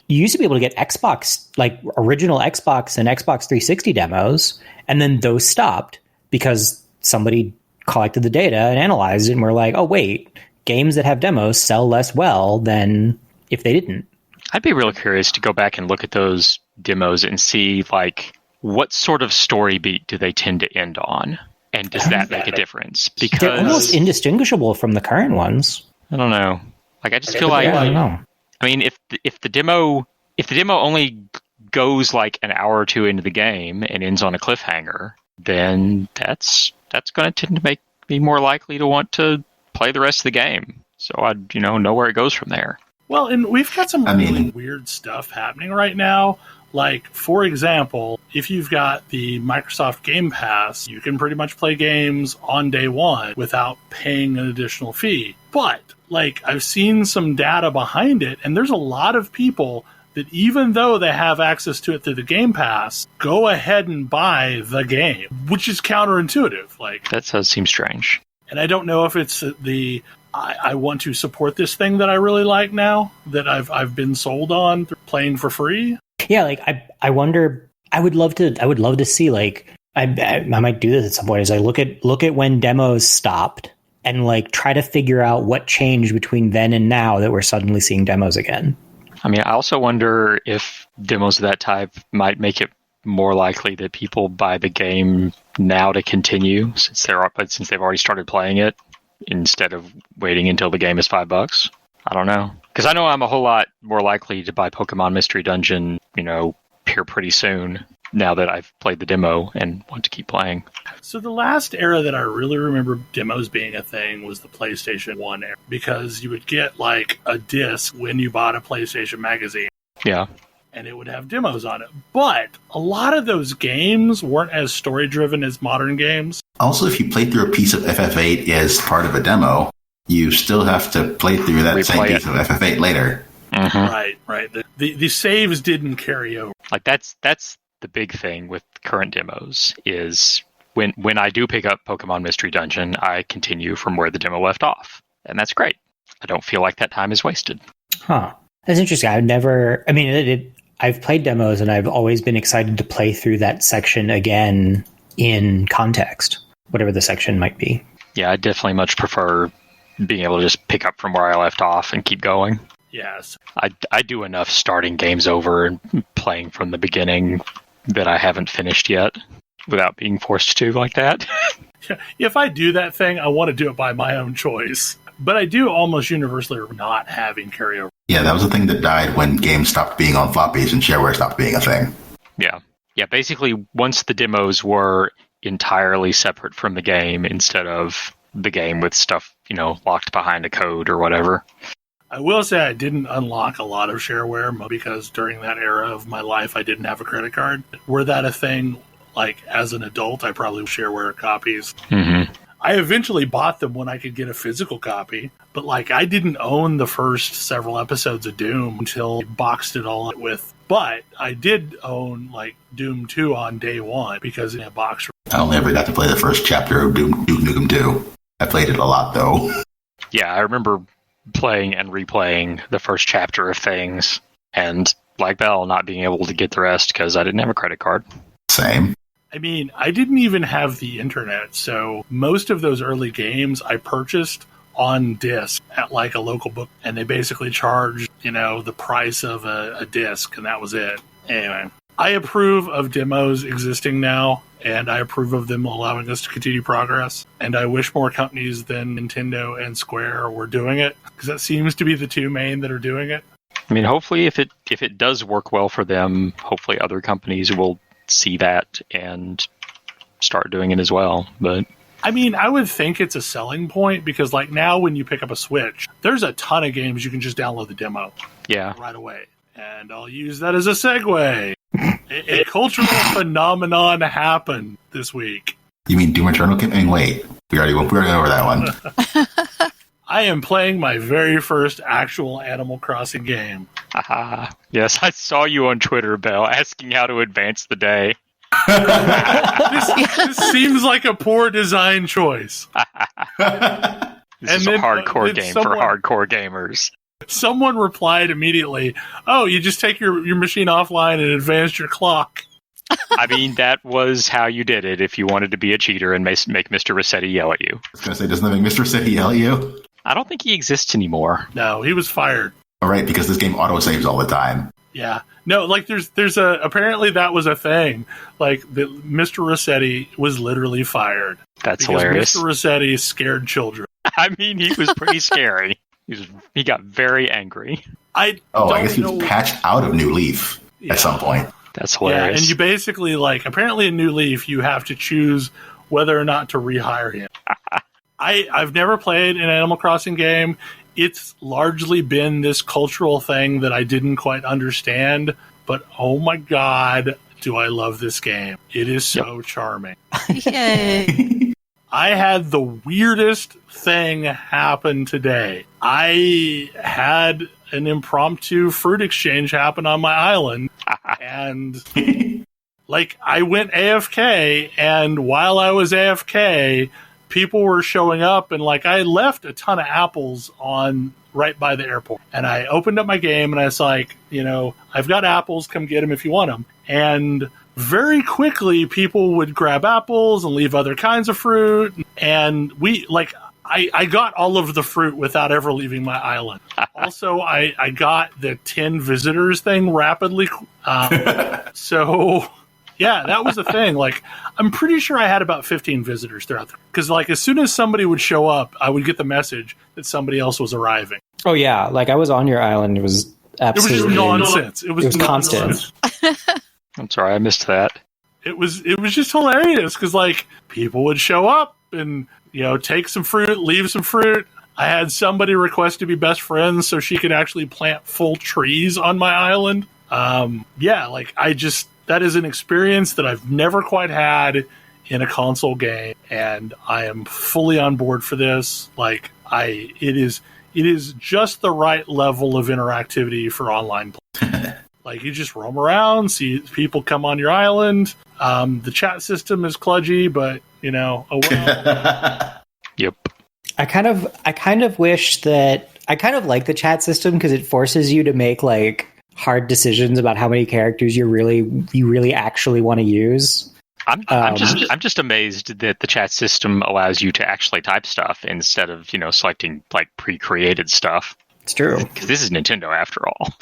S2: you used to be able to get Xbox, original Xbox and Xbox 360 demos, and then those stopped because somebody collected the data and analyzed it and were like, oh wait, games that have demos sell less well than if they didn't.
S5: I'd be really curious to go back and look at those demos and see what sort of story beat do they tend to end on? And does that make a difference? Because
S2: they're almost indistinguishable from the current ones.
S5: I don't know. I just feel like,
S2: I don't know.
S5: I mean, if the demo only goes an hour or two into the game and ends on a cliffhanger, then that's going to tend to make me more likely to want to play the rest of the game. So I'd know where it goes from there.
S1: Well, and we've got some really weird stuff happening right now. For example, if you've got the Microsoft Game Pass, you can pretty much play games on day one without paying an additional fee. But, I've seen some data behind it, and there's a lot of people that even though they have access to it through the Game Pass, go ahead and buy the game, which is counterintuitive.
S5: That does seem strange.
S1: And I don't know if it's I want to support this thing that I really like now, that I've been sold on playing for free.
S2: Yeah, I wonder. I would love to see I might do this at some point. Is I look at when demos stopped and try to figure out what changed between then and now that we're suddenly seeing demos again.
S5: I mean, I also wonder if demos of that type might make it more likely that people buy the game now to continue since they've already started playing it instead of waiting until the game is $5. I don't know. Because I know I'm a whole lot more likely to buy Pokemon Mystery Dungeon, here pretty soon now that I've played the demo and want to keep playing.
S1: So the last era that I really remember demos being a thing was the PlayStation 1 era, because you would get a disc when you bought a PlayStation magazine.
S5: Yeah.
S1: And it would have demos on it. But a lot of those games weren't as story-driven as modern games.
S3: Also, if you play through a piece of FF8 as part of a demo, you still have to play through that same piece of FF8 later.
S5: Mm-hmm.
S1: Right. The saves didn't carry over.
S5: That's the big thing with current demos is when I do pick up Pokemon Mystery Dungeon, I continue from where the demo left off. And that's great. I don't feel like that time is wasted.
S2: Huh. That's interesting. I've played demos and I've always been excited to play through that section again in context, whatever the section might be.
S5: Yeah, I definitely much prefer being able to just pick up from where I left off and keep going.
S1: Yes.
S5: I do enough starting games over and playing from the beginning that I haven't finished yet without being forced to like that.
S1: If I do that thing, I want to do it by my own choice. But I do almost universally not having carryover.
S3: Yeah, that was the thing that died when games stopped being on floppies and shareware stopped being a thing.
S5: Yeah. Yeah, basically, once the demos were entirely separate from the game instead of the game with stuff, locked behind a code or whatever.
S1: I will say I didn't unlock a lot of shareware because during that era of my life, I didn't have a credit card. Were that a thing, as an adult, I probably shareware copies.
S5: Mm-hmm.
S1: I eventually bought them when I could get a physical copy, but I didn't own the first several episodes of Doom until I boxed it all up with. But I did own Doom 2 on day one because in a box.
S3: I only ever got to play the first chapter of Duke Nukem 2. I played it a lot though.
S5: Yeah, I remember playing and replaying the first chapter of things, and like Bell, not being able to get the rest because I didn't have a credit card.
S3: Same.
S1: I mean, I didn't even have the internet, so most of those early games I purchased on disc at a local book, and they basically charged, the price of a disc, and that was it. Anyway, I approve of demos existing now, and I approve of them allowing us to continue progress, and I wish more companies than Nintendo and Square were doing it, because that seems to be the two main that are doing it.
S5: I mean, hopefully if it does work well for them, hopefully other companies will see that and start doing it as well. But
S1: I mean, I would think it's a selling point because now when you pick up a Switch, there's a ton of games you can just download the demo right away. And I'll use that as a segue. A cultural phenomenon happened this week.
S3: You mean Doom Eternal? Wait, we already went over that one.
S1: I am playing my very first actual Animal Crossing game.
S5: Yes, I saw you on Twitter, Bell, asking how to advance the day.
S1: This seems like a poor design choice.
S5: This is a hardcore game for hardcore gamers.
S1: Someone replied immediately, "Oh, you just take your machine offline and advance your clock."
S5: I mean, that was how you did it if you wanted to be a cheater and make Mr. Rossetti yell at you.
S3: I was going to say, doesn't that make Mr. Rossetti yell at you?
S5: I don't think he exists anymore.
S1: No, he was fired.
S3: All right, because this game autosaves all the time.
S1: Yeah. No, there's apparently that was a thing. Mr. Rossetti was literally fired.
S5: That's hilarious.
S1: Mr. Rossetti scared children.
S5: I mean, he was pretty scary. He got very angry.
S3: I guess he was patched out of New Leaf at some point.
S5: That's hilarious.
S1: Yeah, and you basically, apparently in New Leaf, you have to choose whether or not to rehire him. I've never played an Animal Crossing game. It's largely been this cultural thing that I didn't quite understand, but oh my god, do I love this game. It is so charming.
S6: Yay.
S1: I had the weirdest thing happen today. I had an impromptu fruit exchange happen on my island, and I went AFK, and while I was AFK, people were showing up, and I left a ton of apples on right by the airport. And I opened up my game, and I was like, I've got apples, come get them if you want them. And very quickly, people would grab apples and leave other kinds of fruit. And I got all of the fruit without ever leaving my island. Also, I got the 10 visitors thing rapidly. So... yeah, that was the thing. I'm pretty sure I had about 15 visitors throughout because as soon as somebody would show up, I would get the message that somebody else was arriving.
S2: Oh yeah, I was on your island. It was absolutely...
S1: It was just nonsense. It was
S2: constant.
S5: I'm sorry, I missed that.
S1: It was just hilarious because people would show up and take some fruit, leave some fruit. I had somebody request to be best friends so she could actually plant full trees on my island. That is an experience that I've never quite had in a console game, and I am fully on board for this. It is just the right level of interactivity for online play. You just roam around, see people come on your island. The chat system is kludgy, but oh well.
S5: Yep.
S2: I kind of wish that I kind of like the chat system because it forces you to make hard decisions about how many characters you really actually want to use.
S5: I'm just amazed that the chat system allows you to actually type stuff instead of selecting pre-created stuff.
S2: It's true.
S5: Because this is Nintendo after all.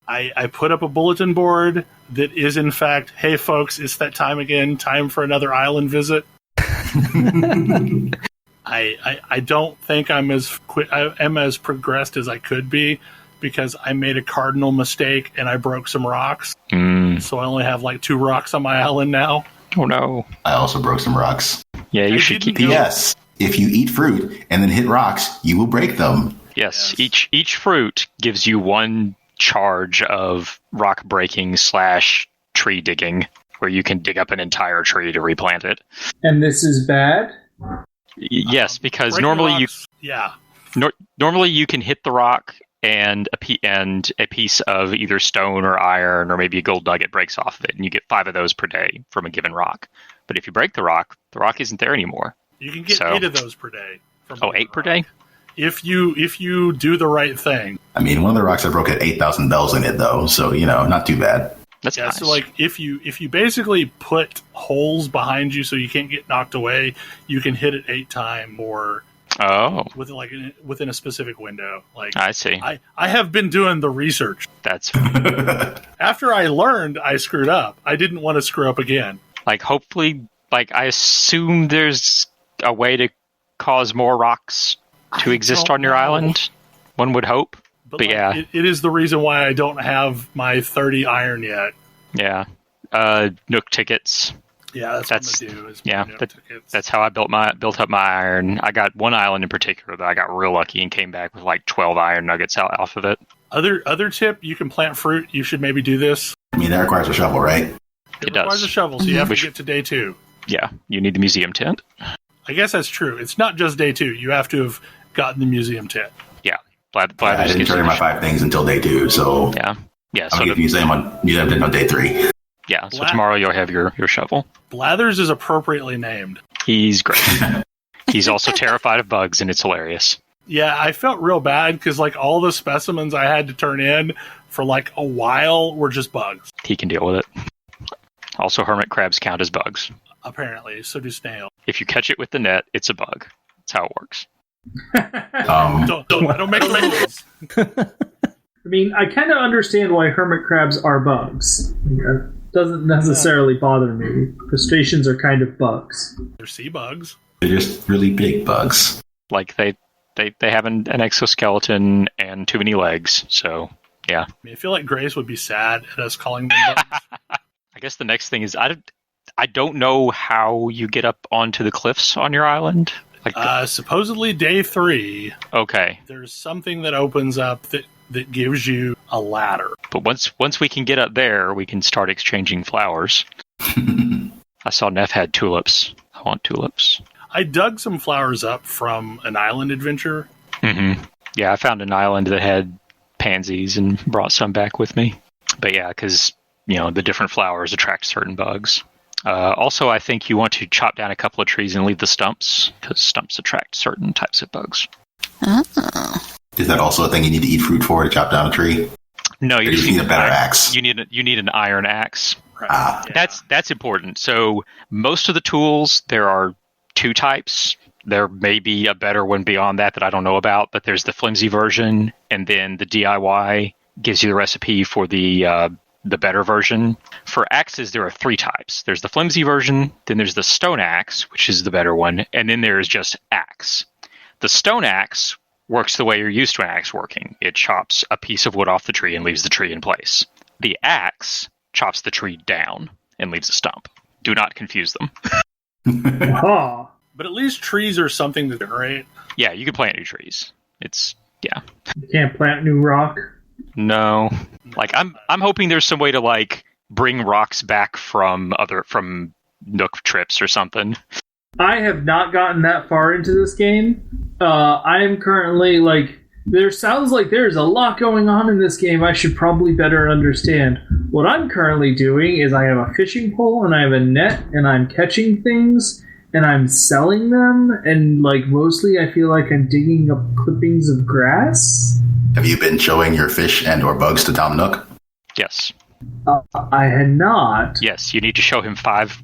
S1: I put up a bulletin board that is, in fact, hey, folks, it's that time again. Time for another island visit. I don't think I am as progressed as I could be because I made a cardinal mistake and I broke some rocks. So I only have like 2 rocks on my island now.
S5: Oh, no.
S3: I also broke some rocks.
S5: Yeah, you should keep...
S3: Yes, if you eat fruit and then hit rocks, you will break them.
S5: Yes. Each fruit gives you 1 charge of rock breaking / tree digging, where you can dig up an entire tree to replant it.
S4: And this is bad?
S5: Yes, because normally
S1: rocks,
S5: normally you can hit the rock and a piece of either stone or iron or maybe a gold nugget breaks off of it, and you get 5 of those per day from a given rock. But if you break the rock isn't there anymore.
S1: You can get 8 of those per day. From
S5: 8 per day?
S1: If you do the right thing.
S3: I mean, one of the rocks I broke had 8,000 bells in it, though, so, not too bad.
S5: That's nice.
S1: So, like, if you basically put holes behind you so you can't get knocked away, you can hit it 8 times or within a specific window. Like,
S5: I see.
S1: I have been doing the research.
S5: That's
S1: after I learned I screwed up. I didn't want to screw up again.
S5: Like, hopefully, like, I assume there's a way to cause more rocks to exist on your island. One would hope. But like, yeah.
S1: It is the reason why I don't have my 30 iron yet.
S5: Yeah. Nook tickets.
S1: Yeah, that's what I'm gonna do. Nook tickets.
S5: That's how I built up my iron. I got one island in particular that I got real lucky and came back with like 12 iron nuggets off of it.
S1: Other tip, you can plant fruit. You should maybe do this.
S3: I mean, that requires a shovel, right?
S1: It requires a shovel, so you have to get to day 2.
S5: Yeah, you need the museum tent.
S1: I guess that's true. It's not just day 2. You have to have gotten the museum tent.
S5: Yeah.
S3: I didn't turn in my 5 things until day 2, so
S5: yeah.
S3: I'm going to get museum tent on day 3.
S5: Yeah, so tomorrow you'll have your shovel.
S1: Blathers is appropriately named.
S5: He's great. He's also terrified of bugs, and it's hilarious.
S1: Yeah, I felt real bad because like all the specimens I had to turn in for like a while were just bugs.
S5: He can deal with it. Also, hermit crabs count as bugs.
S1: Apparently, so do snails.
S5: If you catch it with the net, it's a bug. That's how it works.
S1: I don't make rules.
S4: I mean, I kind of understand why hermit crabs are bugs. It doesn't necessarily bother me. Crustaceans are kind of bugs.
S1: They're sea bugs.
S3: They're just really big bugs.
S5: Like they have an exoskeleton and too many legs, so yeah.
S1: I mean, I feel like Grace would be sad at us calling them bugs.
S5: I guess the next thing is I don't know how you get up onto the cliffs on your island. Like
S1: supposedly day 3.
S5: Okay.
S1: There's something that opens up that gives you a ladder.
S5: But once we can get up there, we can start exchanging flowers. I saw Neff had tulips. I want tulips.
S1: I dug some flowers up from an island adventure.
S5: Mm-hmm. Yeah, I found an island that had pansies and brought some back with me. But yeah, because the different flowers attract certain bugs. Also, I think you want to chop down a couple of trees and leave the stumps, because stumps attract certain types of bugs.
S6: Oh.
S3: Is that also a thing you need to eat fruit for, to chop down a tree?
S5: No, you just
S3: need a better axe.
S5: You need an iron axe.
S1: Right.
S5: Yeah. That's important. So most of the tools, there are 2 types. There may be a better one beyond that I don't know about, but there's the flimsy version, and then the DIY gives you the recipe for the better version. For axes, there are 3 types. There's the flimsy version, then there's the stone axe, which is the better one, and then there's just axe. The stone axe works the way you're used to an axe working. It chops a piece of wood off the tree and leaves the tree in place. The axe chops the tree down and leaves a stump. Do not confuse them.
S4: Oh.
S1: But at least trees are something to generate.
S5: Yeah, you can plant new trees. Yeah.
S4: You can't plant new rock?
S5: No. Like I'm hoping there's some way to like bring rocks back from Nook trips or something.
S4: I have not gotten that far into this game. I am currently there sounds like there's a lot going on in this game I should probably better understand. What I'm currently doing is I have a fishing pole and I have a net and I'm catching things and I'm selling them, and mostly I feel like I'm digging up clippings of grass.
S3: Have you been showing your fish and or bugs to Tom Nook?
S5: Yes.
S4: I had not.
S5: Yes, you need to show him five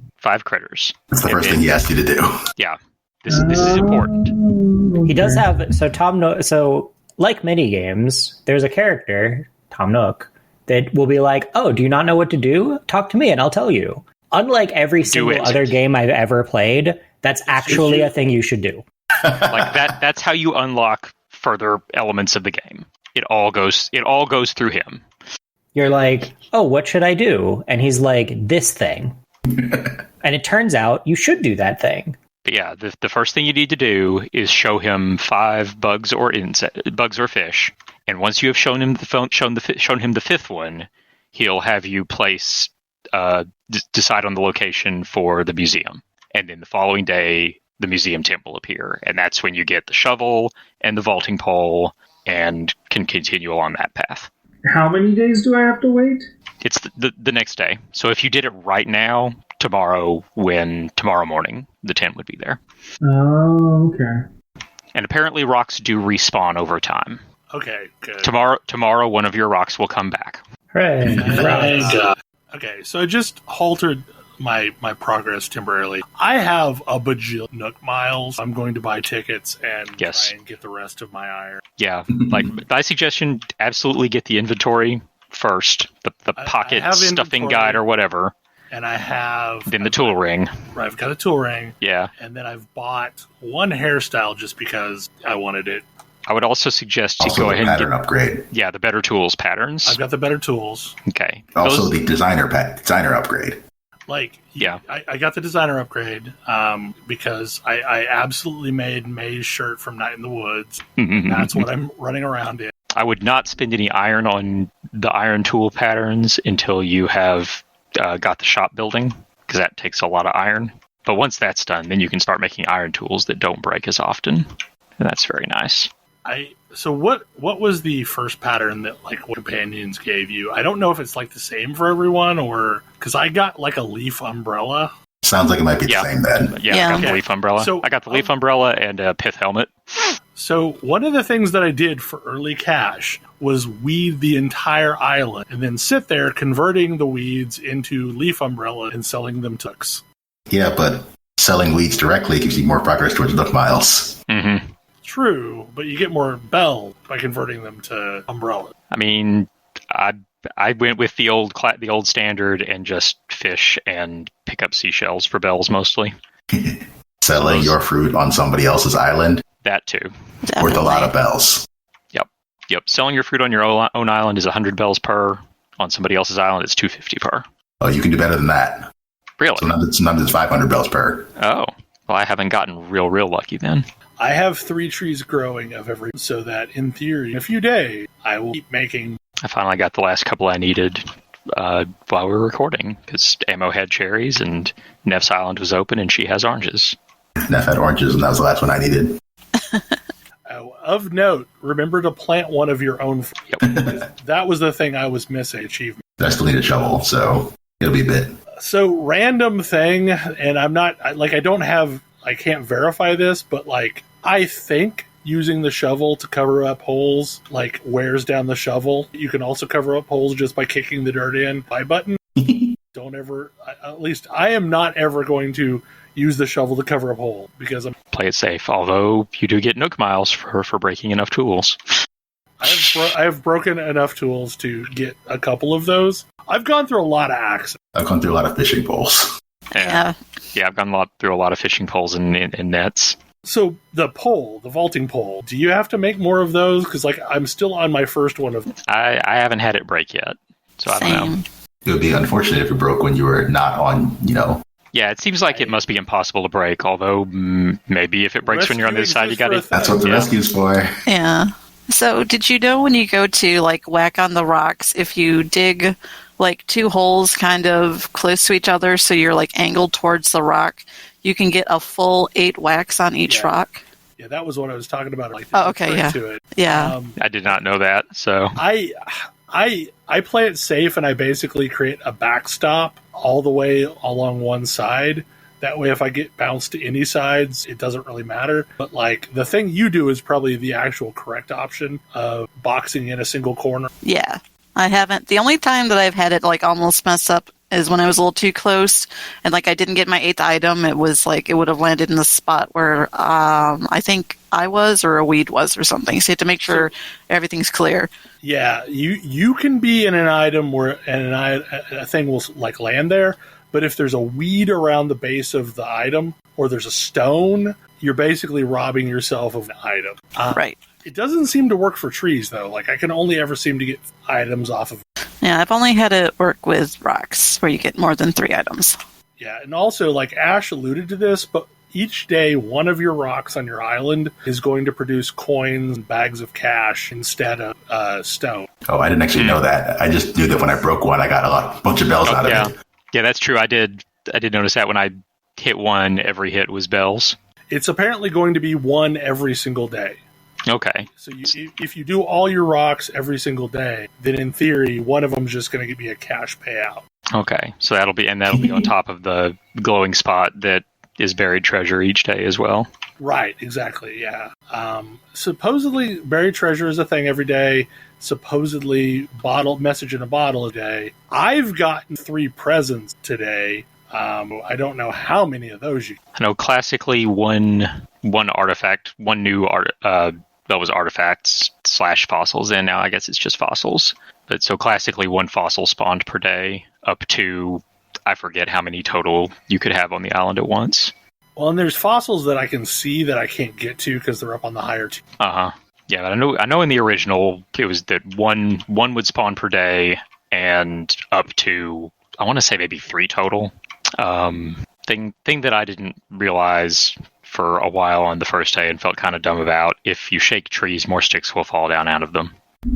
S5: critters.
S3: That's the first thing he asked you to do.
S5: Yeah. This is important.
S2: He does have Tom Nook. So like many games, there's a character, Tom Nook, that will be like, "Oh, do you not know what to do? Talk to me and I'll tell you." Unlike every single other game I've ever played, that's actually a thing you should do.
S5: Like that's how you unlock further elements of the game. It all goes through him.
S2: You're like, "Oh, what should I do?" And he's like, "This thing." And it turns out you should do that thing.
S5: But yeah, the first thing you need to do is show him 5 bugs or fish, and once you have shown him the fifth one, he'll have you place decide on the location for the museum, and then the following day the museum tent will appear, and that's when you get the shovel and the vaulting pole and can continue along that path.
S4: How many days do I have to wait?
S5: It's the next day. So if you did it right now, tomorrow morning, the tent would be there.
S4: Oh, okay.
S5: And apparently rocks do respawn over time.
S1: Okay, good.
S5: Tomorrow one of your rocks will come back.
S2: Hooray.
S1: Okay, so I just halted my progress temporarily. I have a bajillion Nook miles. I'm going to buy tickets and try and get the rest of my iron.
S5: Yeah, like my suggestion, absolutely get the inventory first, the pocket stuffing guide or whatever.
S1: And I have...
S5: Then the tool ring.
S1: Right, I've got a tool ring.
S5: Yeah.
S1: And then I've bought one hairstyle just because I wanted it.
S5: I would also suggest you
S3: also
S5: go ahead and get...
S3: upgrade.
S5: Yeah, the better tools patterns.
S1: I've got the better tools.
S5: Okay.
S3: Also the designer upgrade.
S1: Like,
S5: yeah,
S1: I got the designer upgrade because I absolutely made May's shirt from Night in the Woods. That's what I'm running around in.
S5: I would not spend any iron on the iron tool patterns until you have got the shop building, because that takes a lot of iron. But once that's done, then you can start making iron tools that don't break as often, and that's very nice.
S1: So what was the first pattern that like companions gave you? I don't know if it's like the same for everyone, or because I got like a leaf umbrella.
S3: Sounds like it might be the same then.
S5: Yeah, I got the leaf umbrella. So, I got the leaf umbrella and a pith helmet.
S1: So one of the things that I did for early cash was weed the entire island and then sit there converting the weeds into leaf umbrella and selling them tooks.
S3: Yeah, but selling weeds directly gives you more progress towards Nook miles.
S5: Mm-hmm.
S1: True, but you get more Bel by converting them to umbrella.
S5: I mean, I went with the old standard and just fish and pick up seashells for bells mostly.
S3: Selling your fruit on somebody else's island?
S5: That too.
S6: Definitely.
S3: Worth a lot of bells.
S5: Yep. Selling your fruit on your own island is 100 bells per. On somebody else's island, it's 250 per.
S3: Oh, you can do better than that.
S5: Really?
S3: Sometimes it's 500 bells per.
S5: Oh. Well, I haven't gotten real lucky then.
S1: I have 3 trees growing of every, so that in theory, in a few days, I will keep making.
S5: I finally got the last couple I needed while we were recording, because Ammo had cherries and Neff's island was open and she has oranges.
S3: Neff had oranges, and that was the last one I needed.
S1: Of note, remember to plant one of your own.
S5: Yep.
S1: That was the thing I was missing. Achievement.
S3: I still need a shovel, so it'll be a bit.
S1: So random thing, and I can't verify this, but like I think using the shovel to cover up holes like wears down the shovel. You can also cover up holes just by kicking the dirt in. Buy button. Don't ever. At least I am not ever going to use the shovel to cover up hole because I'm
S5: play it safe. Although you do get Nook miles for breaking enough tools.
S1: I have broken enough tools to get a couple of those. I've gone through a lot of axes.
S3: I've gone through a lot of fishing poles.
S5: Yeah, I've gone through a lot of fishing poles and nets.
S1: So the vaulting pole, do you have to make more of those? Because like I'm still on my first one of.
S5: I haven't had it break yet, so I don't know.
S3: It would be unfortunate if it broke when you were not on,
S5: Yeah, it seems like it must be impossible to break, although maybe if it breaks when you're on the other side, you got it.
S3: That's what the rescue's for.
S6: Yeah. So did you know when you go to like whack on the rocks, if you dig like 2 holes kind of close to each other so you're like angled towards the rock, you can get a full 8 whacks on each rock?
S1: Yeah, that was what I was talking about. Like,
S6: okay, yeah.
S1: To it.
S6: Yeah.
S5: I did not know that, so...
S1: I play it safe, and I basically create a backstop all the way along one side. That way, if I get bounced to any sides, it doesn't really matter. But, like, the thing you do is probably the actual correct option of boxing in a single corner.
S6: Yeah. I haven't. The only time that I've had it, like, almost mess up is when I was a little too close, and, like, I didn't get my 8th item. It was, like, it would have landed in the spot where I think eye was or a weed was or something. So you have to make sure everything's clear.
S1: Yeah, you can be in an item where a thing will like land there, but if there's a weed around the base of the item or there's a stone, you're basically robbing yourself of an item.
S6: Right.
S1: It doesn't seem to work for trees though. Like I can only ever seem to get items off of.
S6: Yeah, I've only had it work with rocks where you get more than 3 items.
S1: Yeah, and also like Ash alluded to this, but each day one of your rocks on your island is going to produce coins and bags of cash instead of stone.
S3: Oh, I didn't actually know that. I just knew that when I broke one, I got a bunch of bells out of it.
S5: Yeah, that's true. I did notice that when I hit one, every hit was bells.
S1: It's apparently going to be one every single day.
S5: Okay.
S1: So if you do all your rocks every single day, then in theory, one of them is just going to be a cash payout.
S5: Okay, so that'll be on top of the glowing spot that is buried treasure each day as well.
S1: Right, exactly, yeah. Supposedly, buried treasure is a thing every day. Supposedly, message in a bottle a day. I've gotten 3 presents today. I don't know how many of those you.
S5: I know classically one artifact, one new that was artifacts / fossils, and now I guess it's just fossils. But so classically, 1 fossil spawned per day, up to I forget how many total you could have on the island at once.
S1: Well, and there's fossils that I can see that I can't get to because they're up on the higher tier.
S5: Yeah, but I know in the original it was that one would spawn per day and up to I want to say maybe 3 total. Thing that I didn't realize for a while on the first day and felt kind of dumb about. If you shake trees, more sticks will fall down out of them.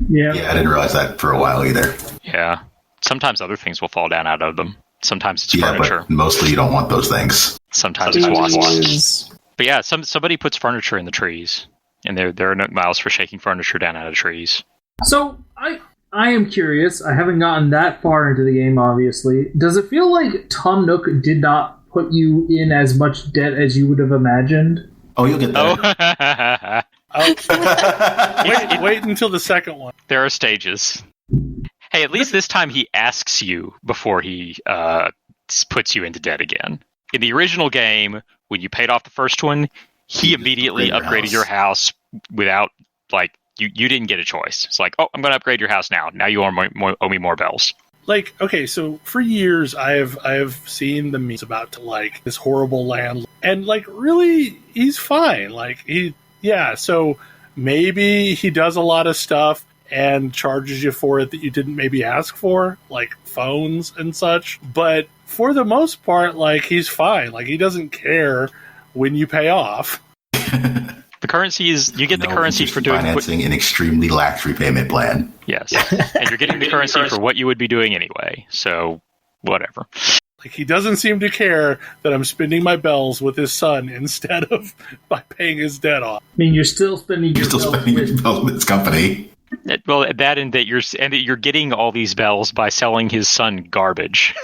S4: Yeah,
S3: I didn't realize that for a while either.
S5: Yeah. Sometimes other things will fall down out of them. Sometimes it's furniture.
S3: But mostly you don't want those things.
S5: Sometimes it's wasps. But yeah, somebody puts furniture in the trees, and there are no miles for shaking furniture down out of trees.
S4: So I am curious. I haven't gotten that far into the game, obviously. Does it feel like Tom Nook did not put you in as much debt as you would have imagined?
S3: Oh, you'll get there.
S1: Wait until the second one.
S5: There are stages. Hey, at least this time he asks you before he puts you into debt again. In the original game, when you paid off the first one, he immediately upgraded your house without, like, you didn't get a choice. It's like, oh, I'm going to upgrade your house now. Now you owe me more bells.
S1: Like, okay, so for years I have seen the memes about like this horrible landlord, and like really he's fine. Like so maybe he does a lot of stuff and charges you for it that you didn't maybe ask for, like phones and such. But for the most part, like he's fine. Like he doesn't care when you pay off.
S5: The currency is, you get the currency for doing
S3: financing an extremely lax repayment plan.
S5: Yes. And you're getting the currency for what you would be doing anyway. So, whatever.
S1: Like, he doesn't seem to care that I'm spending my bells with his son instead of by paying his debt off.
S4: I mean, you're still spending your bells
S3: with his company.
S5: Well, that you're getting all these bells by selling his son garbage.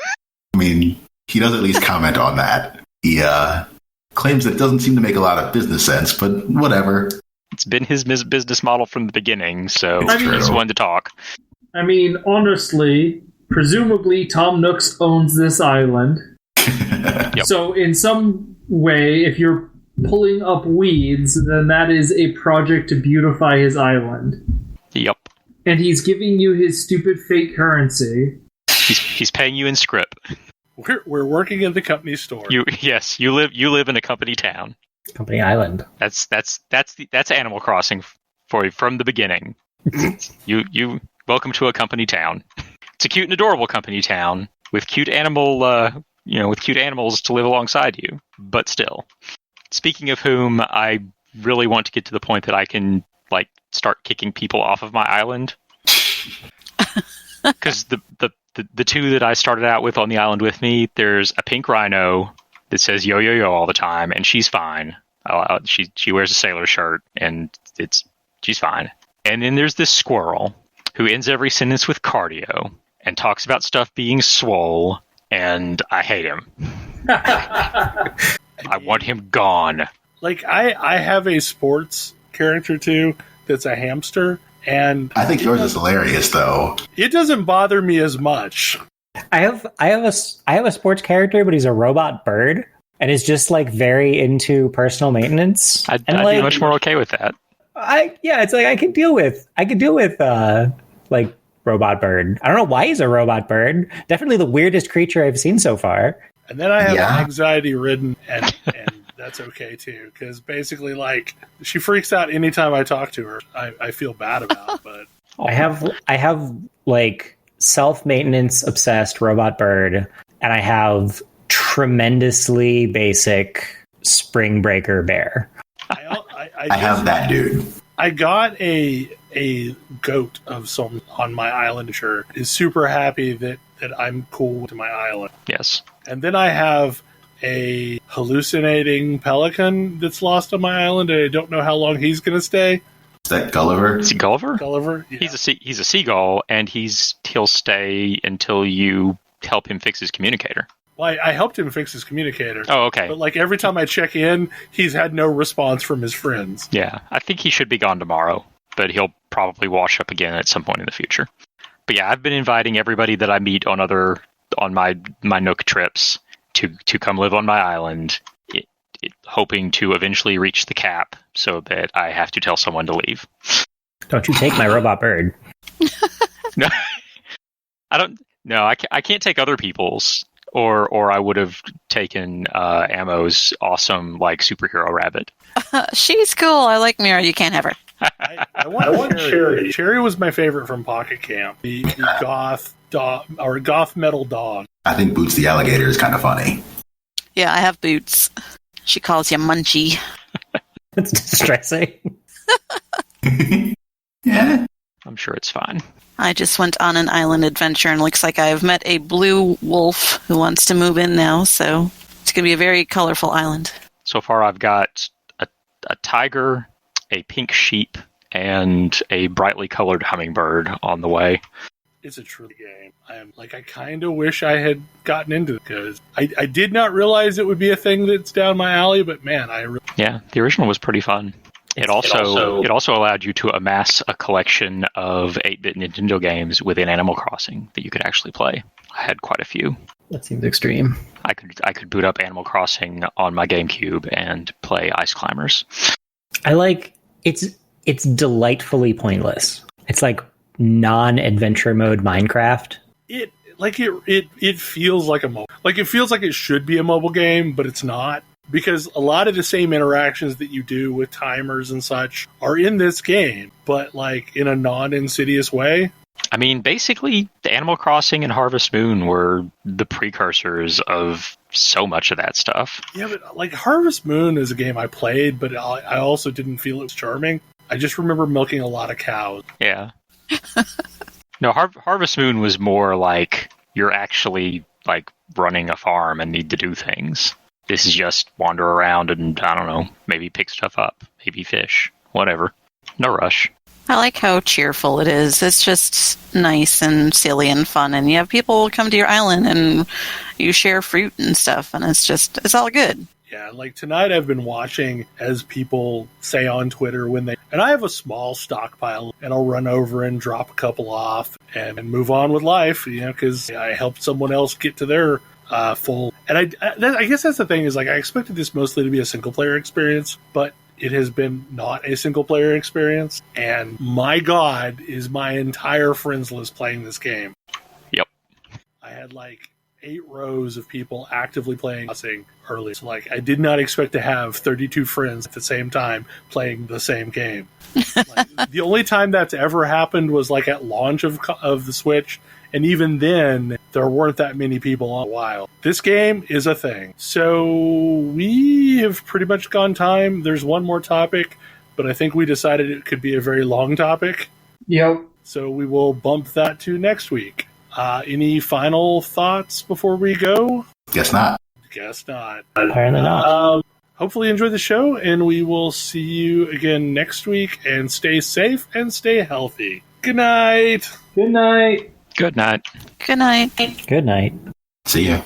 S3: I mean, he does at least comment on that. He claims that it doesn't seem to make a lot of business sense, but whatever.
S5: It's been his business model from the beginning, so he's one to talk.
S4: I mean, honestly, presumably Tom Nooks owns this island.
S5: Yep.
S4: So in some way, if you're pulling up weeds, then that is a project to beautify his island.
S5: Yep.
S4: And he's giving you his stupid fake currency.
S5: He's paying you in script.
S1: We're working in the company store.
S5: You live in a company town.
S2: Company island.
S5: That's Animal Crossing for you from the beginning. You welcome to a company town. It's a cute and adorable company town with cute animals to live alongside you. But still, speaking of whom, I really want to get to the point that I can like start kicking people off of my island. Because the 2 that I started out with on the island with me, there's a pink rhino that says yo yo yo all the time, and she's fine. She wears a sailor shirt, and she's fine. And then there's this squirrel who ends every sentence with cardio and talks about stuff being swole, and I hate him. I want him gone.
S1: Like I have a sports character too that's a hamster. And
S3: I think yours is hilarious, though.
S1: It doesn't bother me as much.
S2: I have a sports character, but he's a robot bird, and is just like very into personal maintenance.
S5: I'd
S2: like,
S5: be much more okay with that.
S2: It's like I could deal with like Robot Bird. I don't know why he's a robot bird. Definitely the weirdest creature I've seen so far.
S1: And then I have anxiety ridden, and that's okay too, because basically, like, she freaks out anytime I talk to her. I feel bad about, but
S2: I have like self-maintenance obsessed robot bird, and I have tremendously basic spring breaker bear.
S3: I have that dude.
S1: I got a goat of some on my island. Sure, is super happy that I'm cool to my island.
S5: Yes.
S1: And then I have a hallucinating pelican that's lost on my island, and I don't know how long he's going to stay.
S3: Is that Gulliver?
S5: Is he Gulliver?
S1: Gulliver. Yeah.
S5: He's a seagull, and he'll stay until you help him fix his communicator.
S1: Well, I helped him fix his communicator.
S5: Oh, okay.
S1: But like every time I check in, he's had no response from his friends.
S5: Yeah, I think he should be gone tomorrow, but he'll probably wash up again at some point in the future. But yeah, I've been inviting everybody that I meet on my Nook trips to come live on my island, hoping to eventually reach the cap so that I have to tell someone to leave.
S2: Don't you take my robot bird?
S5: No, I don't. No, I can't take other people's. Or I would have taken Ammo's awesome like superhero rabbit.
S6: She's cool. I like Mira. You can't have her.
S1: I want Cherry. Cherry was my favorite from Pocket Camp. The goth dog or goth metal dog.
S3: I think Boots the alligator is kind of funny.
S6: Yeah, I have Boots. She calls you Munchie.
S2: That's distressing.
S3: Yeah.
S5: I'm sure it's fine.
S6: I just went on an island adventure and looks like I've met a blue wolf who wants to move in now, so it's going to be a very colorful island.
S5: So far I've got a tiger, a pink sheep, and a brightly colored hummingbird on the way.
S1: It's a true game. I kind of wish I had gotten into it, because I did not realize it would be a thing that's down my alley, but man,
S5: Yeah, the original was pretty fun. It also allowed you to amass a collection of 8-bit Nintendo games within Animal Crossing that you could actually play. I had quite a few.
S2: That seems extreme.
S5: I could boot up Animal Crossing on my GameCube and play Ice Climbers.
S2: I like it's delightfully pointless. It's like non-adventure mode Minecraft.
S1: It feels like a mobile. Like it feels like it should be a mobile game, but it's not. Because a lot of the same interactions that you do with timers and such are in this game, but like in a non-insidious way.
S5: I mean, basically, Animal Crossing and Harvest Moon were the precursors of so much of that stuff.
S1: Yeah, but like Harvest Moon is a game I played, but I also didn't feel it was charming. I just remember milking a lot of cows.
S5: Yeah. No, Harvest Moon was more like you're actually like running a farm and need to do things. This is just wander around and, I don't know, maybe pick stuff up, maybe fish, whatever. No rush.
S6: I like how cheerful it is. It's just nice and silly and fun, and you have people come to your island and you share fruit and stuff, and it's all good.
S1: Yeah, like tonight I've been watching as people say on Twitter and I have a small stockpile, and I'll run over and drop a couple off and move on with life, because I helped someone else get to their full. And I guess that's the thing, is like I expected this mostly to be a single player experience, but it has been not a single player experience. And my God, is my entire friends list playing this game.
S5: Yep.
S1: I had like 8 rows of people actively playing early. So like I did not expect to have 32 friends at the same time playing the same game. Like, the only time that's ever happened was like at launch of the Switch. And even then, there weren't that many people on a while. This game is a thing. So we have pretty much gone time. There's one more topic, but I think we decided it could be a very long topic.
S4: Yep.
S1: So we will bump that to next week. Any final thoughts before we go?
S3: Guess not.
S1: Guess not.
S2: Apparently not.
S1: Hopefully you enjoyed the show, and we will see you again next week. And stay safe and stay healthy. Good night.
S4: Good night.
S5: Good night.
S6: Good night.
S2: Good night.
S3: See ya.